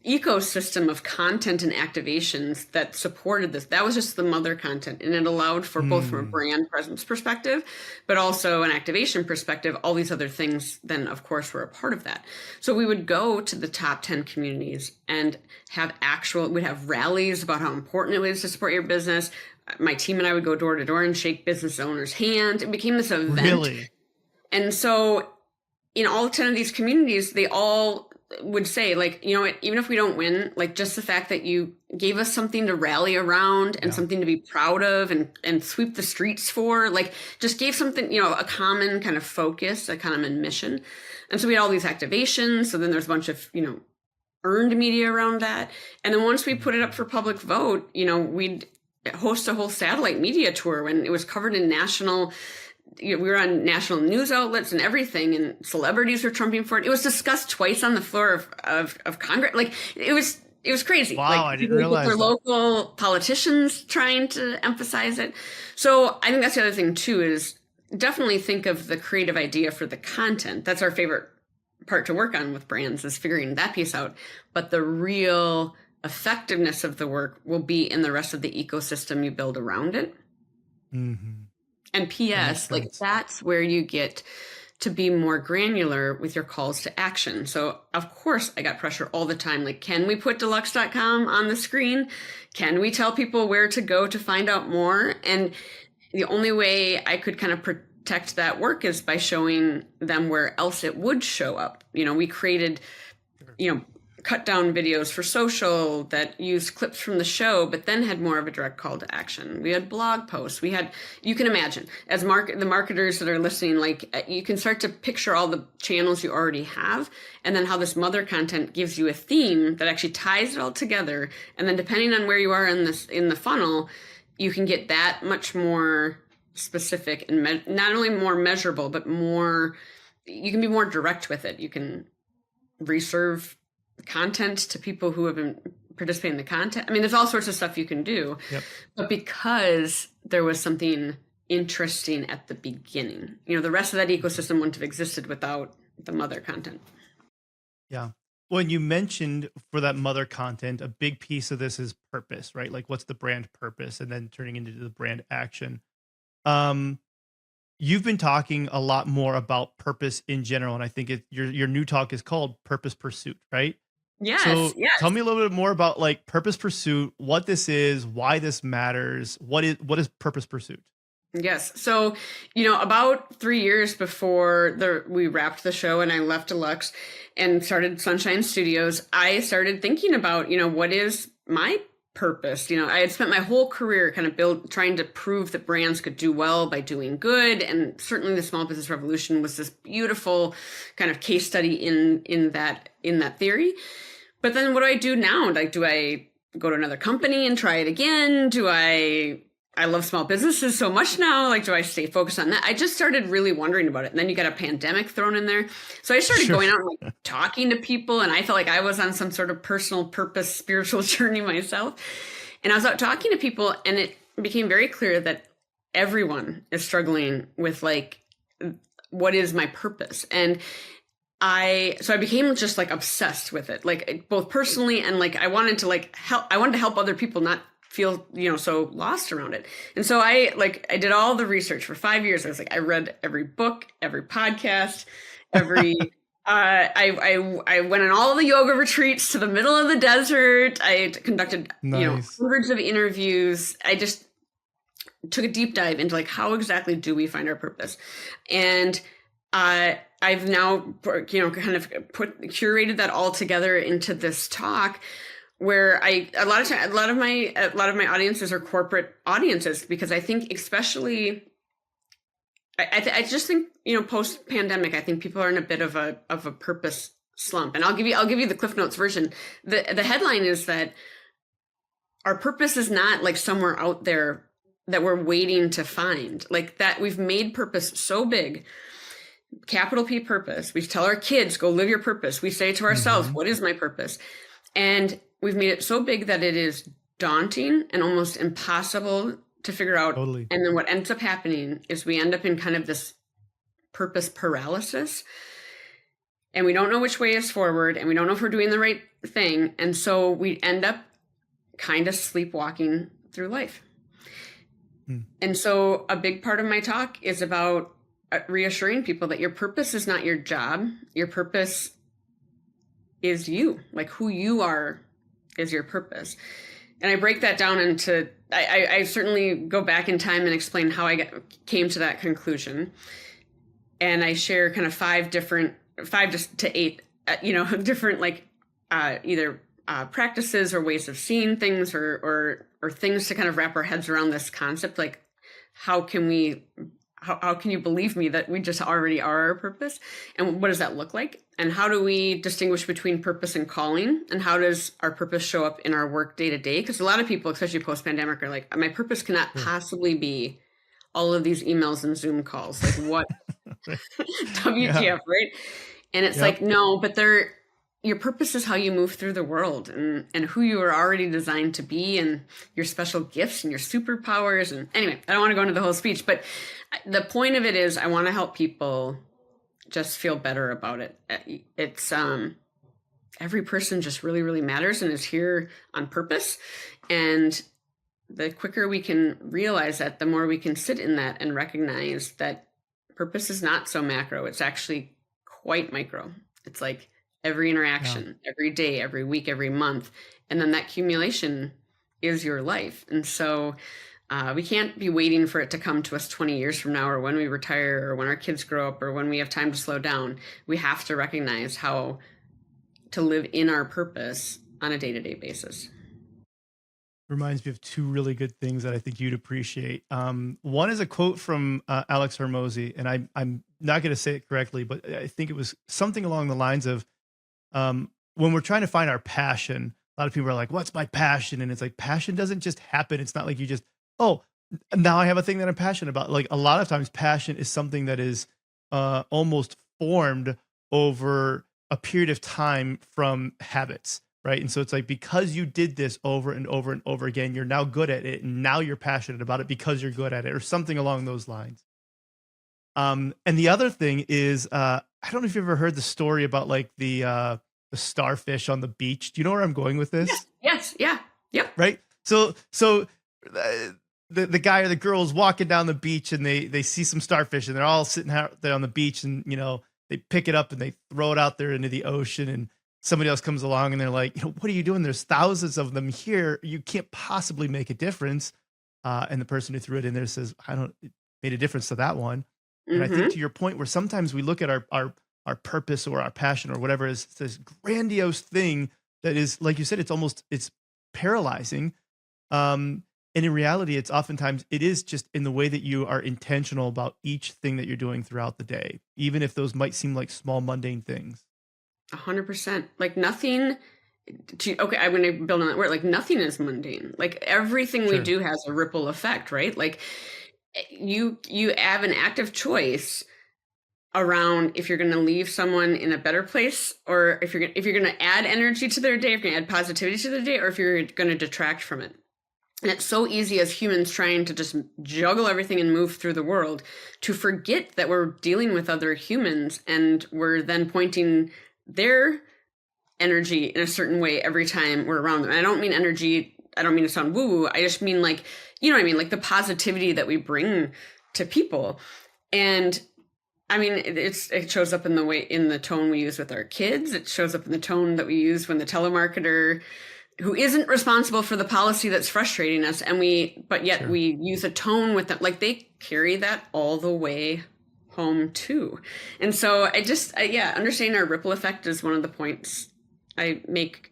ecosystem of content and activations that supported this. That was just the mother content, and it allowed for both from a brand presence perspective, but also an activation perspective. All these other things then, of course, were a part of that. So we would go to the top 10 communities and we'd have rallies about how important it is to support your business. My team and I would go door to door and shake business owners' hands. It became this event. Really? And so in all 10 of these communities, they all would say, like, even if we don't win, like, just the fact that you gave us something to rally around and something to be proud of and sweep the streets for, like, just gave something, a common kind of focus, a common mission. And so we had all these activations. So then there's a bunch of, earned media around that. And then once we put it up for public vote, we'd host a whole satellite media tour when it was covered in national. We were on national news outlets and everything, and celebrities were trumping for it. It was discussed twice on the floor of Congress. Like, it was crazy. Wow, like, I didn't realize that. Local politicians trying to emphasize it. So I think that's the other thing too, is definitely think of the creative idea for the content. That's our favorite part to work on with brands, is figuring that piece out. But the real effectiveness of the work will be in the rest of the ecosystem you build around it. Mm-hmm. And P.S., like, that's where you get to be more granular with your calls to action. So, of course, I got pressure all the time. Like, can we put deluxe.com on the screen? Can we tell people where to go to find out more? And the only way I could kind of protect that work is by showing them where else it would show up. We created, cut down videos for social that used clips from the show, but then had more of a direct call to action. We had blog posts. We had, you can imagine, as the marketers that are listening, like you can start to picture all the channels you already have, and then how this mother content gives you a theme that actually ties it all together. And then depending on where you are in the funnel, you can get that much more specific and not only more measurable, but you can be more direct with it. You can reserve content to people who have been participating in the content. I mean, there's all sorts of stuff you can do, Yep. but because there was something interesting at the beginning, the rest of that ecosystem wouldn't have existed without the mother content. Yeah. When you mentioned for that mother content, a big piece of this is purpose, right? Like what's the brand purpose, and then turning into the brand action. You've been talking a lot more about purpose in general, and I think your new talk is called Purpose Pursuit, right? Yes. So yes. tell me a little bit more about like Purpose Pursuit, what this is, why this matters. What is Purpose Pursuit? Yes. So, about 3 years before we wrapped the show and I left Deluxe and started Sunshine Studios, I started thinking about, what is my purpose? I had spent my whole career kind of trying to prove that brands could do well by doing good. And certainly the small business revolution was this beautiful kind of case study in that theory. But then what do I do now? Like, do I go to another company and try it again? I love small businesses so much now. Like, do I stay focused on that? I just started really wondering about it. And then you got a pandemic thrown in there. So I started going out and like talking to people, and I felt like I was on some sort of personal purpose, spiritual journey myself. And I was out talking to people, and it became very clear that everyone is struggling with like, what is my purpose? And I became just like obsessed with it, like both personally and like I wanted to help other people not feel, so lost around it. And so I did all the research for 5 years. I read every book, every podcast, I went on all the yoga retreats to the middle of the desert. I conducted, hundreds of interviews. I just took a deep dive into like, how exactly do we find our purpose? And I've now, kind of curated that all together into this talk where a lot of my audiences are corporate audiences, because I think especially, I just think, post pandemic, I think people are in a bit of a purpose slump. And I'll give you the Cliff Notes version. The headline is that our purpose is not like somewhere out there that we're waiting to find. Like that we've made purpose so big. Capital P purpose. We tell our kids, go live your purpose. We say to ourselves, what is my purpose? And we've made it so big that it is daunting and almost impossible to figure out. Totally. And then what ends up happening is we end up in kind of this purpose paralysis, and we don't know which way is forward, and we don't know if we're doing the right thing. And so we end up kind of sleepwalking through life. And so a big part of my talk is about reassuring people that your purpose is not your job. Your purpose is you, like who you are is your purpose. And I break that down into, I certainly go back in time and explain how I came to that conclusion. And I share kind of 5 to 8, different like either practices or ways of seeing things or things to kind of wrap our heads around this concept. Like, how can you believe me that we just already are our purpose? And what does that look like? And how do we distinguish between purpose and calling? And how does our purpose show up in our work day to day? Because a lot of people, especially post-pandemic, are like, my purpose cannot possibly be all of these emails and Zoom calls. Like what? WTF, right? And it's like, no, but your purpose is how you move through the world and who you are already designed to be, and your special gifts and your superpowers. And anyway, I don't want to go into the whole speech, but the point of it is I want to help people just feel better about it. It's every person just really, really matters and is here on purpose. And the quicker we can realize that, the more we can sit in that and recognize that purpose is not so macro. It's actually quite micro. It's like every interaction, every day, every week, every month. And then that accumulation is your life. And so we can't be waiting for it to come to us 20 years from now, or when we retire, or when our kids grow up, or when we have time to slow down. We have to recognize how to live in our purpose on a day-to-day basis. Reminds me of two really good things that I think you'd appreciate. One is a quote from Alex Hormozy, and I'm not going to say it correctly, but I think it was something along the lines of, when we're trying to find our passion, a lot of people are like, what's my passion? And it's like, passion doesn't just happen. It's not like you just, oh, now I have a thing that I'm passionate about. Like, a lot of times passion is something that is almost formed over a period of time from habits. Right. And so it's like, because you did this over and over and over again, you're now good at it. And now you're passionate about it because you're good at it, or something along those lines. And the other thing is, I don't know if you've ever heard the story about like the starfish on the beach. Do you know where I'm going with this? Yes. Yeah. Yep. Right. So the guy or the girl is walking down the beach, and they see some starfish, and they're all sitting out there on the beach, and, you know, they pick it up and they throw it out there into the ocean, and somebody else comes along and they're like, you know, what are you doing? There's thousands of them here. You can't possibly make a difference. And the person who threw it in there says, it made a difference to that one. And I think, to your point, where sometimes we look at our purpose or our passion or whatever is this grandiose thing that is, like you said, it's paralyzing. And in reality, it's oftentimes, it is just in the way that you are intentional about each thing that you're doing throughout the day, even if those might seem like small, mundane things. 100%. Like nothing I'm going to build on that word. Like nothing is mundane. Like everything we do has a ripple effect, right? Like you have an active choice around if you're going to leave someone in a better place, or if you're going to add energy to their day, if you're going to add positivity to their day, or if you're going to detract from it. And it's so easy as humans trying to just juggle everything and move through the world to forget that we're dealing with other humans, and we're then pointing their energy in a certain way every time we're around them. And I don't mean energy, I don't mean to sound woo-woo. I just mean like, you know what I mean? Like the positivity that we bring to people. And I mean, it shows up in the tone we use with our kids. It shows up in the tone that we use when the telemarketer who isn't responsible for the policy that's frustrating us, but yet we use a tone with them. Like they carry that all the way home too. And so understanding our ripple effect is one of the points I make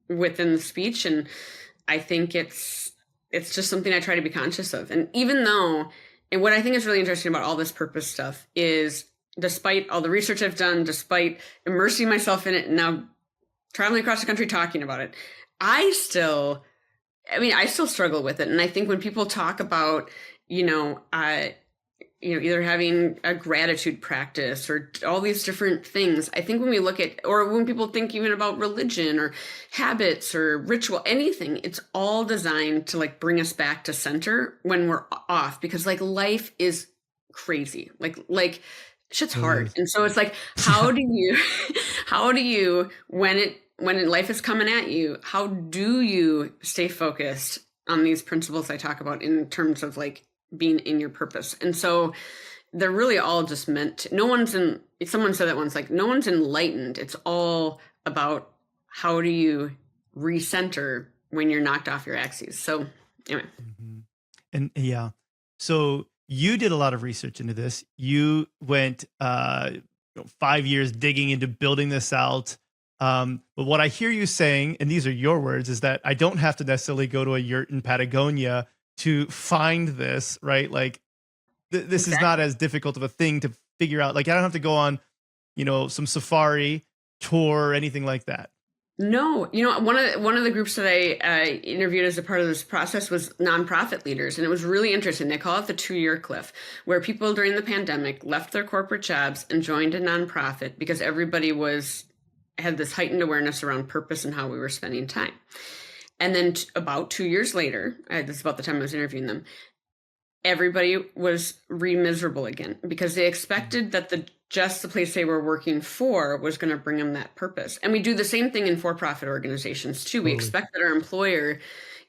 within the speech. And I think it's just something I try to be conscious of. And even though, and what I think is really interesting about all this purpose stuff is, despite all the research I've done, despite immersing myself in it and now traveling across the country talking about it, I still struggle with it. And I think when people talk about, either having a gratitude practice or all these different things, I think when we look at, or when people think even about religion or habits or ritual, anything, it's all designed to like bring us back to center when we're off, because like life is crazy. Like shit's hard. And so it's like, how do you, when life is coming at you, how do you stay focused on these principles I talk about in terms of like being in your purpose? And so they're really all just meant to, someone said that once, like no one's enlightened. It's all about how do you recenter when you're knocked off your axes. So anyway. And so you did a lot of research into this. You went 5 years digging into building this out. But what I hear you saying, and these are your words, is that I don't have to necessarily go to a yurt in Patagonia to find this, right? Like this is not as difficult of a thing to figure out. Like I don't have to go on, some safari tour or anything like that. No, one of the groups that I interviewed as a part of this process was nonprofit leaders, and it was really interesting. They call it the 2-year cliff, where people during the pandemic left their corporate jobs and joined a nonprofit because everybody had this heightened awareness around purpose and how we were spending time. And then about 2 years later, this is about the time I was interviewing them, everybody was miserable again because they expected that just the place they were working for was going to bring them that purpose. And we do the same thing in for-profit organizations too. We expect that our employer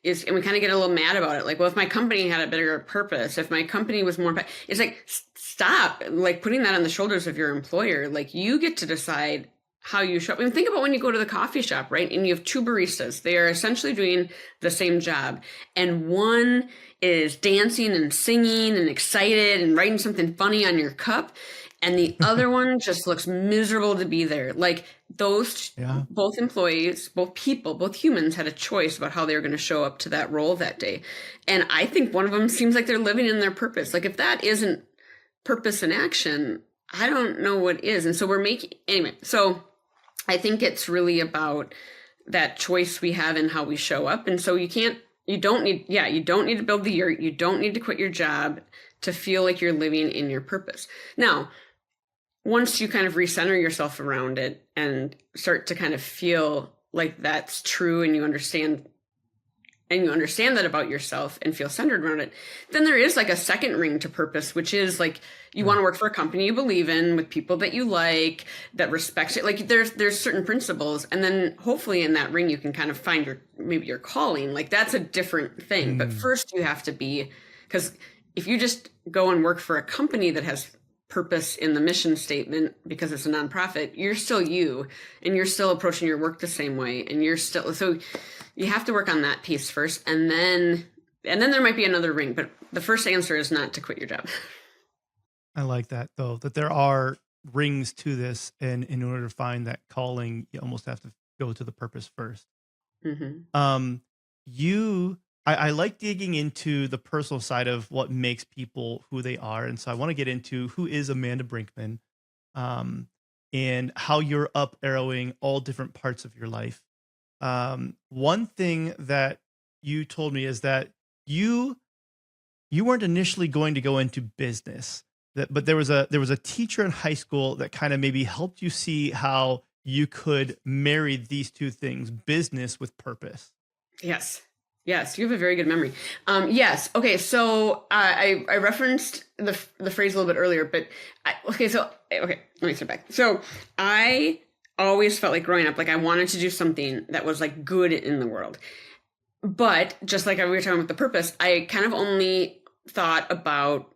is, and we kind of get a little mad about it. Like, well, if my company had a better purpose, if my company was more, it's like, stop, like putting that on the shoulders of your employer. Like you get to decide how you show up. I mean, think about when you go to the coffee shop, right? And you have 2 baristas. They are essentially doing the same job. And one is dancing and singing and excited and writing something funny on your cup. and the other one just looks miserable to be there. Like those, both employees, both people, both humans had a choice about how they were going to show up to that role that day. And I think one of them seems like they're living in their purpose. Like if that isn't purpose in action, I don't know what is. And so anyway, so I think it's really about that choice we have in how we show up. And so you don't need to build the yurt. You don't need to quit your job to feel like you're living in your purpose. Now, once you kind of recenter yourself around it and start to kind of feel like that's true and you understand that about yourself and feel centered around it, then there is like a second ring to purpose, which is like you want to work for a company you believe in with people that you like, that respects it. Like there's certain principles. And then hopefully in that ring, you can kind of find your calling. Like that's a different thing. But first you have to because if you just go and work for a company that has purpose in the mission statement because it's a nonprofit, you're still you, and you're still approaching your work the same way, and so you have to work on that piece first, and then there might be another ring, but the first answer is not to quit your job. I like that though, that there are rings to this, and in order to find that calling, you almost have to go to the purpose first. I like digging into the personal side of what makes people who they are. And so I want to get into who is Amanda Brinkman, and how you're up arrowing all different parts of your life. One thing that you told me is that you weren't initially going to go into business, but there was a teacher in high school that kind of maybe helped you see how you could marry these two things, business with purpose. Yes, you have a very good memory. Yes. Okay. So I referenced the phrase a little bit earlier, but let me step back. So I always felt like growing up, like I wanted to do something that was like good in the world. But just like we were talking about the purpose, I kind of only thought about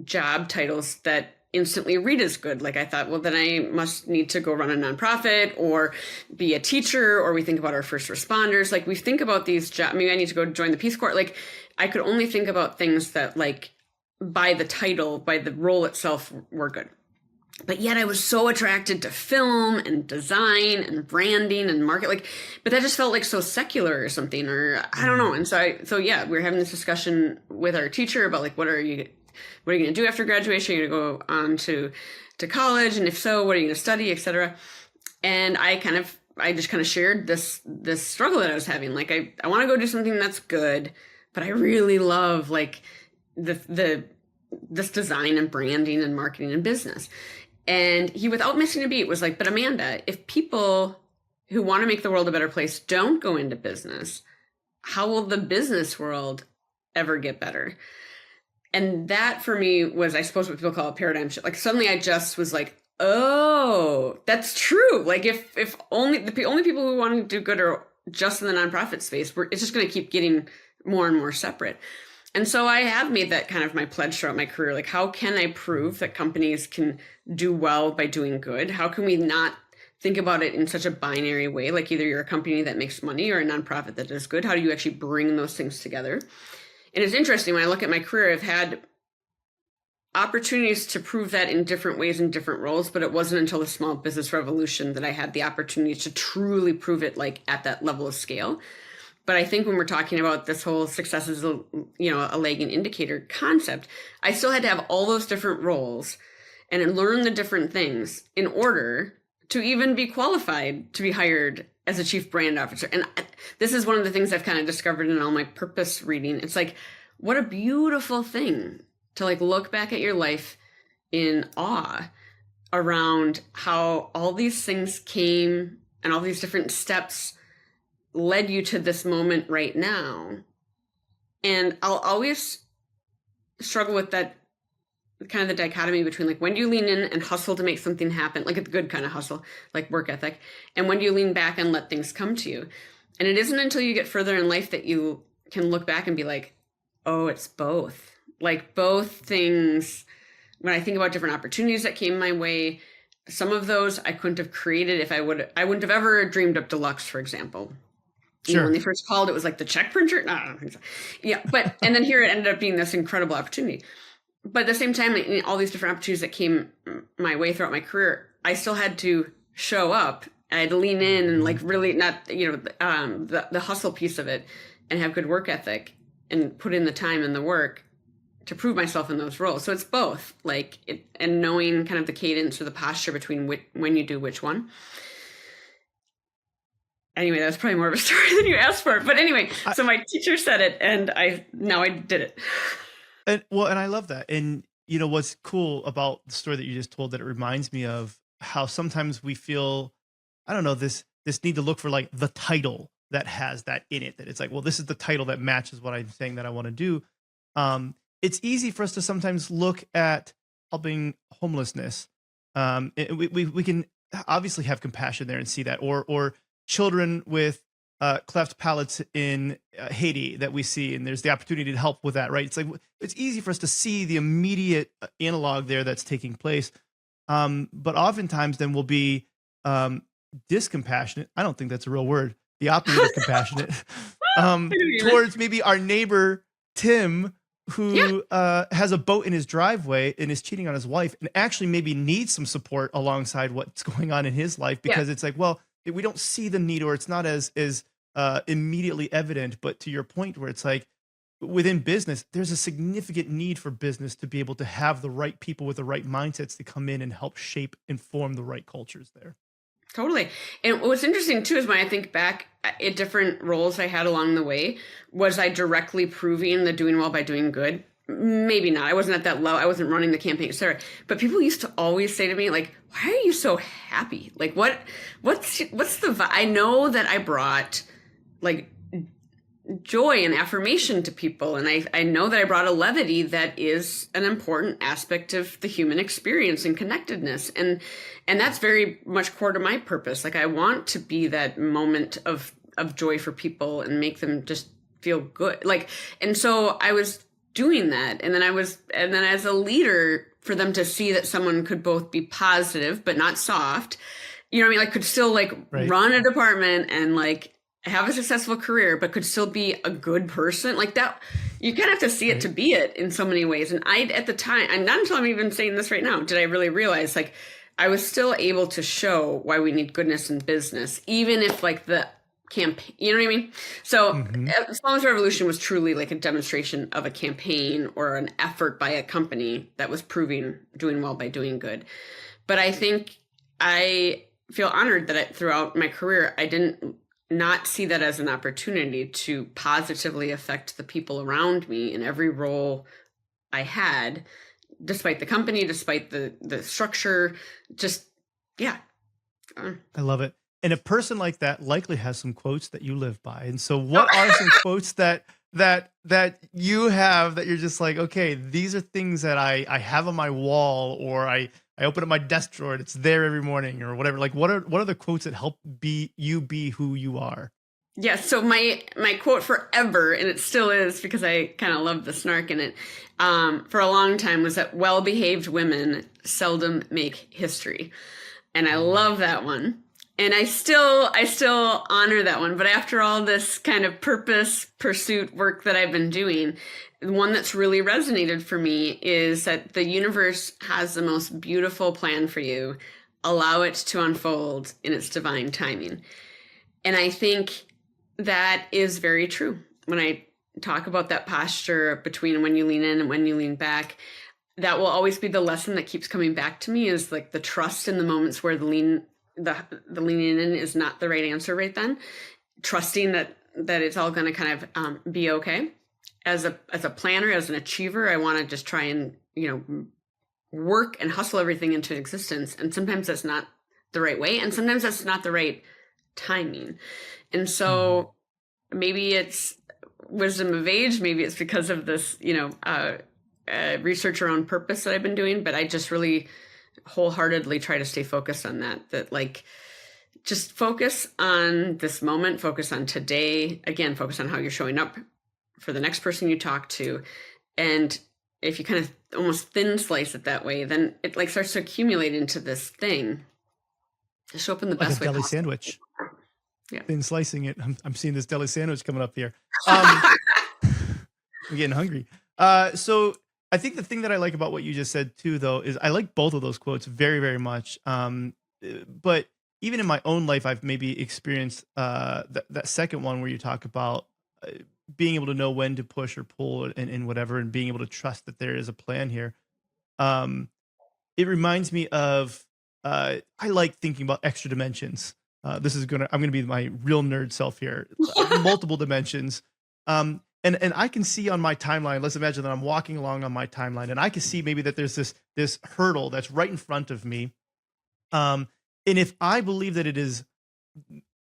job titles that instantly read as good. Like I thought, well, then I must need to go run a nonprofit or be a teacher, or we think about our first responders. Like we think about these jobs. Maybe I need to go join the Peace Corps. Like I could only think about things that like by the title, by the role itself were good. But yet I was so attracted to film and design and branding and market, but that just felt like so secular or something, or I don't know. And so we were having this discussion with our teacher about like, what are you going to do after graduation? Are you going to go on to college? And if so, what are you going to study, et cetera? And I just kind of shared this struggle that I was having. Like, I want to go do something that's good, but I really love like this design and branding and marketing and business. And he, without missing a beat, was like, but Amanda, if people who want to make the world a better place don't go into business, how will the business world ever get better? And that for me was, I suppose, what people call a paradigm shift. Like suddenly I just was like, oh, that's true. Like if only the only people who want to do good are just in the nonprofit space, it's just going to keep getting more and more separate. And so I have made that kind of my pledge throughout my career. Like, how can I prove that companies can do well by doing good? How can we not think about it in such a binary way? Like either you're a company that makes money or a nonprofit that does good. How do you actually bring those things together? And it's interesting, when I look at my career, I've had opportunities to prove that in different ways in different roles, but it wasn't until the small business revolution that I had the opportunity to truly prove it like at that level of scale. But I think when we're talking about this whole success is a lagging indicator concept, I still had to have all those different roles and learn the different things in order to even be qualified to be hired as a chief brand officer. And this is one of the things I've kind of discovered in all my purpose reading. It's like, what a beautiful thing to like look back at your life in awe around how all these things came and all these different steps led you to this moment right now. And I'll always struggle with that kind of the dichotomy between like, when do you lean in and hustle to make something happen, like a good kind of hustle, like work ethic, and when do you lean back and let things come to you? And it isn't until you get further in life that you can look back and be like, oh, it's both. Like both things. When I think about different opportunities that came my way, some of those I couldn't have created if I wouldn't have ever dreamed up Deluxe, for example. Sure. You know, when they first called, it was like the check printer. No, I don't think so. Yeah, and then here it ended up being this incredible opportunity. but at the same time, all these different opportunities that came my way throughout my career, I still had to show up. I had to lean in and like really not, the hustle piece of it, and have good work ethic and put in the time and the work to prove myself in those roles. So it's both, like it, and knowing kind of the cadence or the posture between when you do which one. Anyway, that's probably more of a story than you asked for. But anyway, so my teacher said it, and now I did it. And I love that. And what's cool about the story that you just told, that it reminds me of how sometimes we feel, I don't know, this need to look for like the title that has that in it, that it's like, well, this is the title that matches what I'm saying that I want to do. It's easy for us to sometimes look at helping homelessness. We can obviously have compassion there and see that, or children with cleft palates in Haiti that we see, and there's the opportunity to help with that, right? It's like, it's easy for us to see the immediate analog there that's taking place. But oftentimes then we'll be discompassionate. I don't think that's a real word. The opposite of compassionate towards maybe our neighbor, Tim, who has a boat in his driveway and is cheating on his wife, and actually maybe needs some support alongside what's going on in his life, because it's like, well, we don't see the need, or it's not as immediately evident. But to your point, where it's like within business, there's a significant need for business to be able to have the right people with the right mindsets to come in and help shape and form the right cultures there. Totally. And what's interesting too is when I think back at different roles I had along the way, was I directly proving the doing well by doing good? Maybe not. I wasn't at that level. I wasn't running the campaign, et cetera. But people used to always say to me, like, why are you so happy? Like, what's the, I know that I brought like joy and affirmation to people. And I know that I brought a levity that is an important aspect of the human experience and connectedness. And that's very much core to my purpose. Like, I want to be that moment of joy for people and make them just feel good. Like, and so I was doing that. And then as a leader, for them to see that someone could both be positive, but not soft, you know what I mean? Like, could still like run a department and like have a successful career, but could still be a good person. Like that, you kind of have to see it to be it in so many ways. And at the time, and not until I'm even saying this right now, did I really realize, like, I was still able to show why we need goodness in business, even if like the campaign, you know what I mean? So Smallest Revolution was truly like a demonstration of a campaign or an effort by a company that was proving doing well by doing good. But I think I feel honored that throughout my career, I didn't not see that as an opportunity to positively affect the people around me in every role I had, despite the company, despite the structure, just, yeah. I love it. And a person like that likely has some quotes that you live by. And so what are some quotes that you have that you're just like, okay, these are things that I have on my wall, or I open up my desk drawer and it's there every morning, or whatever. Like, what are the quotes that help you be who you are? Yeah. So my quote forever, and it still is because I kind of love the snark in it, for a long time, was that well-behaved women seldom make history. And I love that one. And I still honor that one. But after all this kind of purpose pursuit work that I've been doing, one that's really resonated for me is that the universe has the most beautiful plan for you. Allow it to unfold in its divine timing. And I think that is very true. When I talk about that posture between when you lean in and when you lean back, that will always be the lesson that keeps coming back to me, is like the trust in the moments where the leaning in is not the right answer right then. Trusting that it's all going to kind of be okay. As a planner, as an achiever, I want to just try and, work and hustle everything into existence. And sometimes that's not the right way. And sometimes that's not the right timing. And so maybe it's wisdom of age. Maybe it's because of this, research around purpose that I've been doing. But I just really wholeheartedly try to stay focused on that like, just focus on this moment, focus on today. Again, focus on how you're showing up for the next person you talk to. And if you kind of almost thin slice it that way, then it like starts to accumulate into this thing. To show up in the best way like a deli possible. Sandwich. Yeah. Thin slicing it. I'm seeing this deli sandwich coming up here. I'm getting hungry. So I think the thing that I like about what you just said too, though, is I like both of those quotes very, very much. But even in my own life, I've maybe experienced that second one where you talk about being able to know when to push or pull and whatever, and being able to trust that there is a plan here. Um, it reminds me of I like thinking about extra dimensions. I'm gonna be my real nerd self here. Multiple dimensions. And I can see on my timeline. Let's imagine that I'm walking along on my timeline, and I can see maybe that there's this hurdle that's right in front of me. And if I believe that it is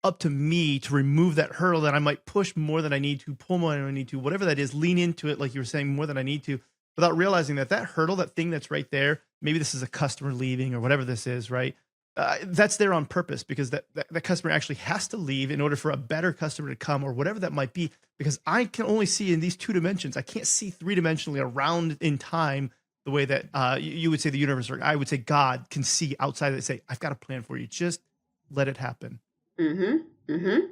up to me to remove that hurdle, then I might push more than I need to, pull more than I need to, whatever that is, lean into it, like you were saying, more than I need to, without realizing that hurdle, that thing that's right there, maybe this is a customer leaving or whatever this is, right? That's there on purpose, because that customer actually has to leave in order for a better customer to come, or whatever that might be, because I can only see in these two dimensions. I can't see three-dimensionally around in time the way that you would say the universe, or I would say God, can see outside of it and say, I've got a plan for you. Just let it happen. Mm-hmm. Mm-hmm.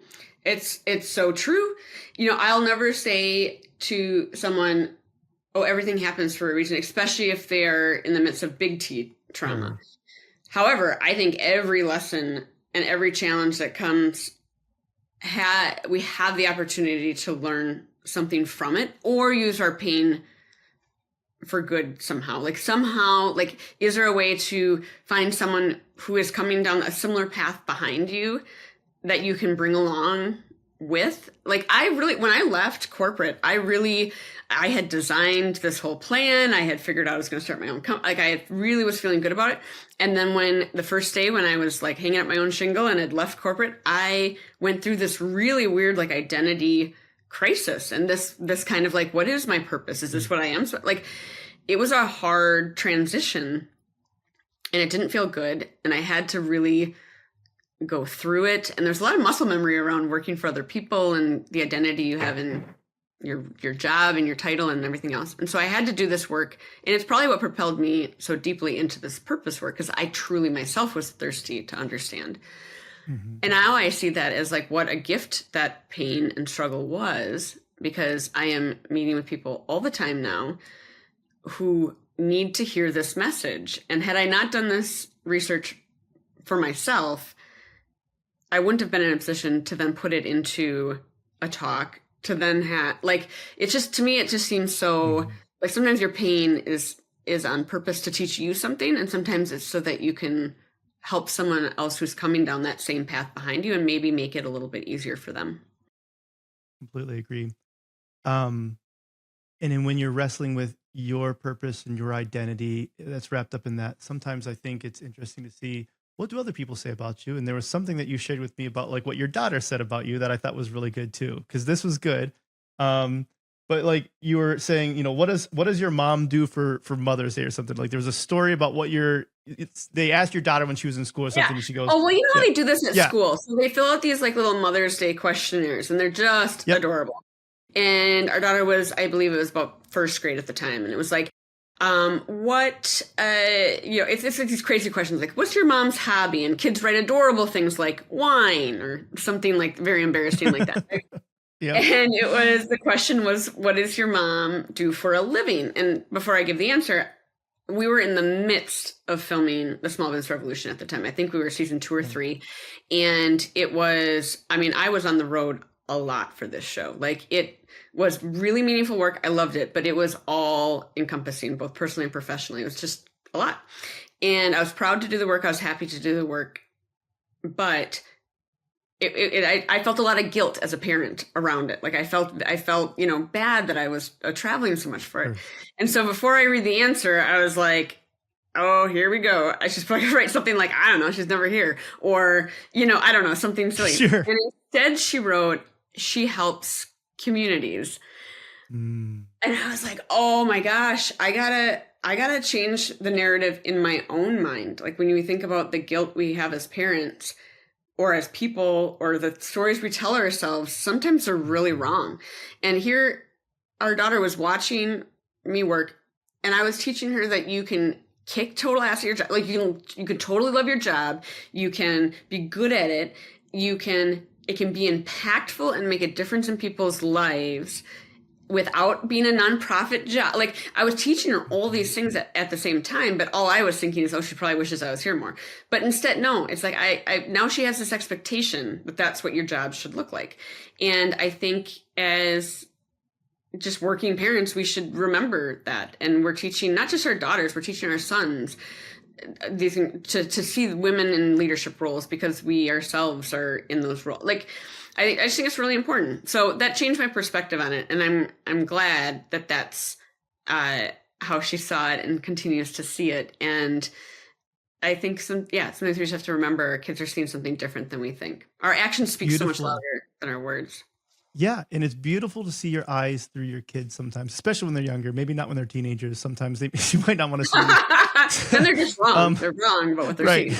It's so true. I'll never say to someone, oh, everything happens for a reason, especially if they're in the midst of big T trauma. Mm. However, I think every lesson and every challenge that comes, we have the opportunity to learn something from it, or use our pain for good somehow. Like is there a way to find someone who is coming down a similar path behind you that you can bring along with? Like, when I left corporate, I had designed this whole plan. I had figured out I was going to start my own company. Like, I really was feeling good about it. And then when the first day when I was like hanging up my own shingle and had left corporate, I went through this really weird, like, identity crisis. And this kind of like, what is my purpose? Is this what I am? So, like, it was a hard transition, and it didn't feel good. And I had to really go through it. And there's a lot of muscle memory around working for other people and the identity you have in your job and your title and everything else. And so I had to do this work, and it's probably what propelled me so deeply into this purpose work, because I truly myself was thirsty to understand. Mm-hmm. And now I see that as like what a gift that pain and struggle was, because I am meeting with people all the time now who need to hear this message. And had I not done this research for myself, I wouldn't have been in a position to then put it into a talk, to then have, like, it's just, to me, it just seems so, like, sometimes your pain is on purpose to teach you something, and sometimes it's so that you can help someone else who's coming down that same path behind you and maybe make it a little bit easier for them. Completely agree. And then when you're wrestling with your purpose and your identity that's wrapped up in that, sometimes I think it's interesting to see, what do other people say about you? And there was something that you shared with me about like what your daughter said about you that I thought was really good too, because this was good. But like you were saying, what does your mom do for Mother's Day or something? Like there was a story about they asked your daughter when she was in school or something, and she goes, oh, well, you know how they do this at school. So they fill out these like little Mother's Day questionnaires, and they're just adorable. And our daughter was, I believe it was about first grade at the time. And it was like, it's like these crazy questions, like, what's your mom's hobby? And kids write adorable things like wine or something like very embarrassing like that. Right? Yeah. And the question was, what does your mom do for a living? And before I give the answer, we were in the midst of filming The Small Business Revolution at the time. I think we were season 2 or 3. And it was, I was on the road a lot for this show. Like, it was really meaningful work. I loved it, but it was all encompassing, both personally and professionally. It was just a lot. And I was proud to do the work. I was happy to do the work, but I felt a lot of guilt as a parent around it. Like I felt, bad that I was traveling so much for it. Sure. And so before I read the answer, I was like, oh, here we go. I should probably write something like, I don't know, she's never here. Or, I don't know, something silly. Sure. And instead she wrote, she helps communities. And I was like, oh my gosh, I gotta change the narrative in my own mind. Like when you think about the guilt we have as parents or as people, or the stories we tell ourselves, sometimes they're really wrong. And here our daughter was watching me work, and I was teaching her that you can kick total ass at your job. Like you can totally love your job. You can be good at it. It can be impactful and make a difference in people's lives. without being a nonprofit job. Like I was teaching her all these things at the same time, but all I was thinking is, oh, she probably wishes I was here more. But instead, no, it's like I now she has this expectation that that's what your job should look like. And I think as just working parents, we should remember that. And we're teaching not just our daughters, we're teaching our sons these to see women in leadership roles, because we ourselves are in those roles. Like I just think it's really important. So that changed my perspective on it, and I'm glad that that's how she saw it and continues to see it. And I think sometimes we just have to remember our kids are seeing something different than we think. Our actions speak so much louder than our words. Yeah, and it's beautiful to see your eyes through your kids sometimes, especially when they're younger. Maybe not when they're teenagers. Sometimes you might not want to see them. Then they're just wrong. They're wrong about what they're seeing.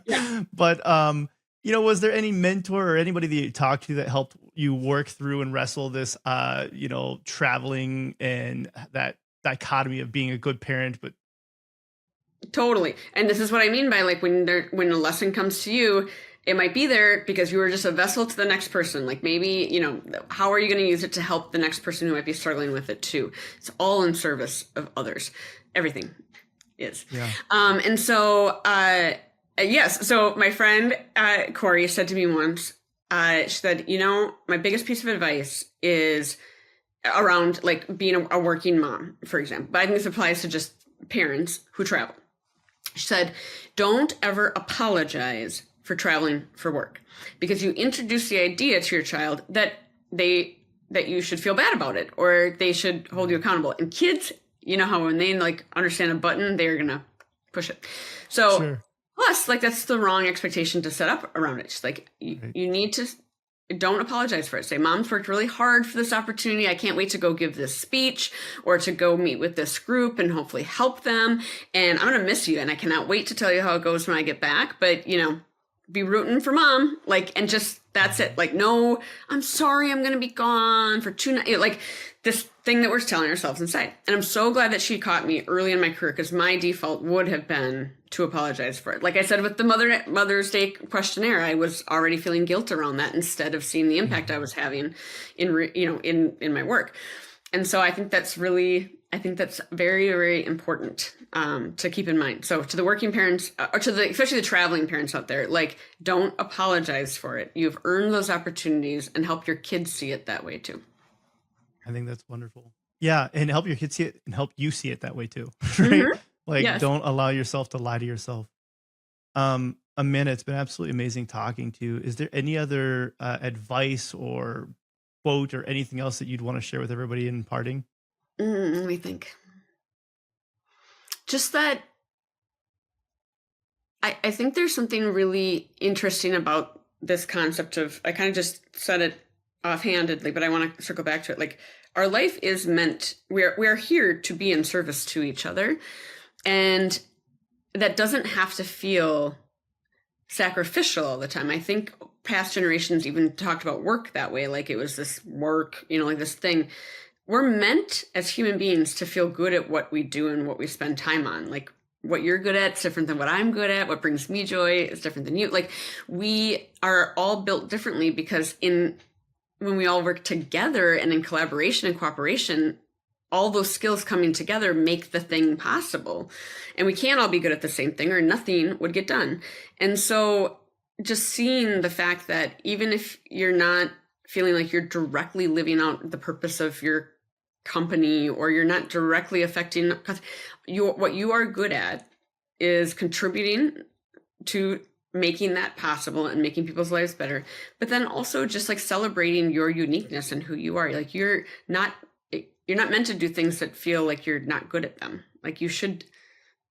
Yeah. But was there any mentor or anybody that you talked to that helped you work through and wrestle this, traveling and that dichotomy of being a good parent, but totally. And this is what I mean by like when a lesson comes to you, it might be there because you were just a vessel to the next person. Like maybe, how are you going to use it to help the next person who might be struggling with it too? It's all in service of others. Everything is. Yeah. And so, yes. So my friend, Corey said to me once, she said, my biggest piece of advice is around like being a working mom, for example, but I think this applies to just parents who travel. She said, don't ever apologize for traveling for work, because you introduce the idea to your child that you should feel bad about it, or they should hold you accountable. And kids, how when they like understand a button, they're going to push it. So sure. Plus, like that's the wrong expectation to set up around it. Just like you need to don't apologize for it. Say, Mom's worked really hard for this opportunity. I can't wait to go give this speech or to go meet with this group and hopefully help them. And I'm going to miss you. And I cannot wait to tell you how it goes when I get back. But, be rooting for Mom. Like, and just, that's it. Like, no, I'm sorry, I'm going to be gone for 2 nights. Like this thing that we're telling ourselves inside. And I'm so glad that she caught me early in my career, because my default would have been to apologize for it. Like I said, with the Mother's Day questionnaire, I was already feeling guilt around that instead of seeing the impact I was having in my work. And so I think that's very, very important to keep in mind. So to the working parents, or especially the traveling parents out there, like don't apologize for it. You've earned those opportunities, and help your kids see it that way too. I think that's wonderful. Yeah. And help your kids see it and help you see it that way too. Right. Mm-hmm. Like yes. Don't allow yourself to lie to yourself. Amanda, it's been absolutely amazing talking to you. Is there any other advice or quote or anything else that you'd want to share with everybody in parting? Let me think. Just that I think there's something really interesting about this concept of, I kind of just said it offhandedly, but I want to circle back to it. Like our life is meant, we are here to be in service to each other. And that doesn't have to feel sacrificial all the time. I think past generations even talked about work that way. Like it was this work, like this thing. We're meant as human beings to feel good at what we do and what we spend time on. Like what you're good at is different than what I'm good at. What brings me joy is different than you. Like we are all built differently, because when we all work together and in collaboration and cooperation, all those skills coming together make the thing possible. And we can't all be good at the same thing, or nothing would get done. And so just seeing the fact that even if you're not feeling like you're directly living out the purpose of your company, or you're not directly affecting, what you are good at is contributing to making that possible and making people's lives better. But then also just like celebrating your uniqueness and who you are. Like you're not meant to do things that feel like you're not good at them. Like you should,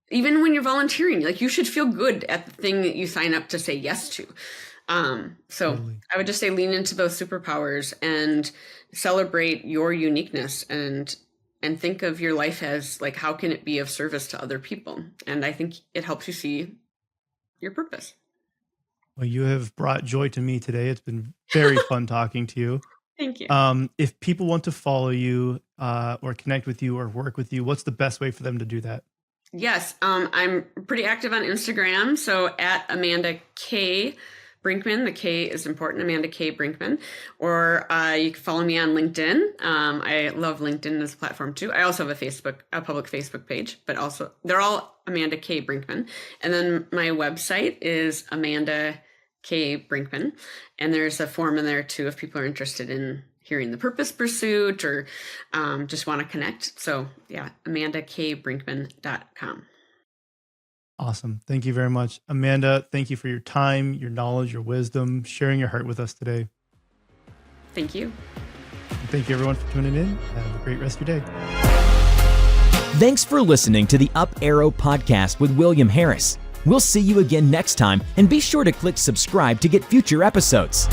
even when you're volunteering, like you should feel good at the thing that you sign up to say yes to. So totally. I would just say lean into those superpowers and celebrate your uniqueness, and think of your life as like, how can it be of service to other people? And I think it helps you see your purpose. Well, you have brought joy to me today. It's been very fun talking to you. Thank you. If people want to follow you or connect with you or work with you, what's the best way for them to do that? Yes. I'm pretty active on Instagram. So at Amanda K. Brinkman. The K is important, Amanda K. Brinkman. Or you can follow me on LinkedIn. I love LinkedIn as a platform too. I also have a public Facebook page, but also they're all Amanda K. Brinkman. And then my website is Amanda K. Brinkman. And there's a form in there too if people are interested in hearing the purpose pursuit or just want to connect. So yeah, AmandaKBrinkman.com. Awesome. Thank you very much. Amanda, thank you for your time, your knowledge, your wisdom, sharing your heart with us today. Thank you. And thank you everyone for tuning in. Have a great rest of your day. Thanks for listening to the Up Arrow podcast with William Harris. We'll see you again next time, and be sure to click subscribe to get future episodes.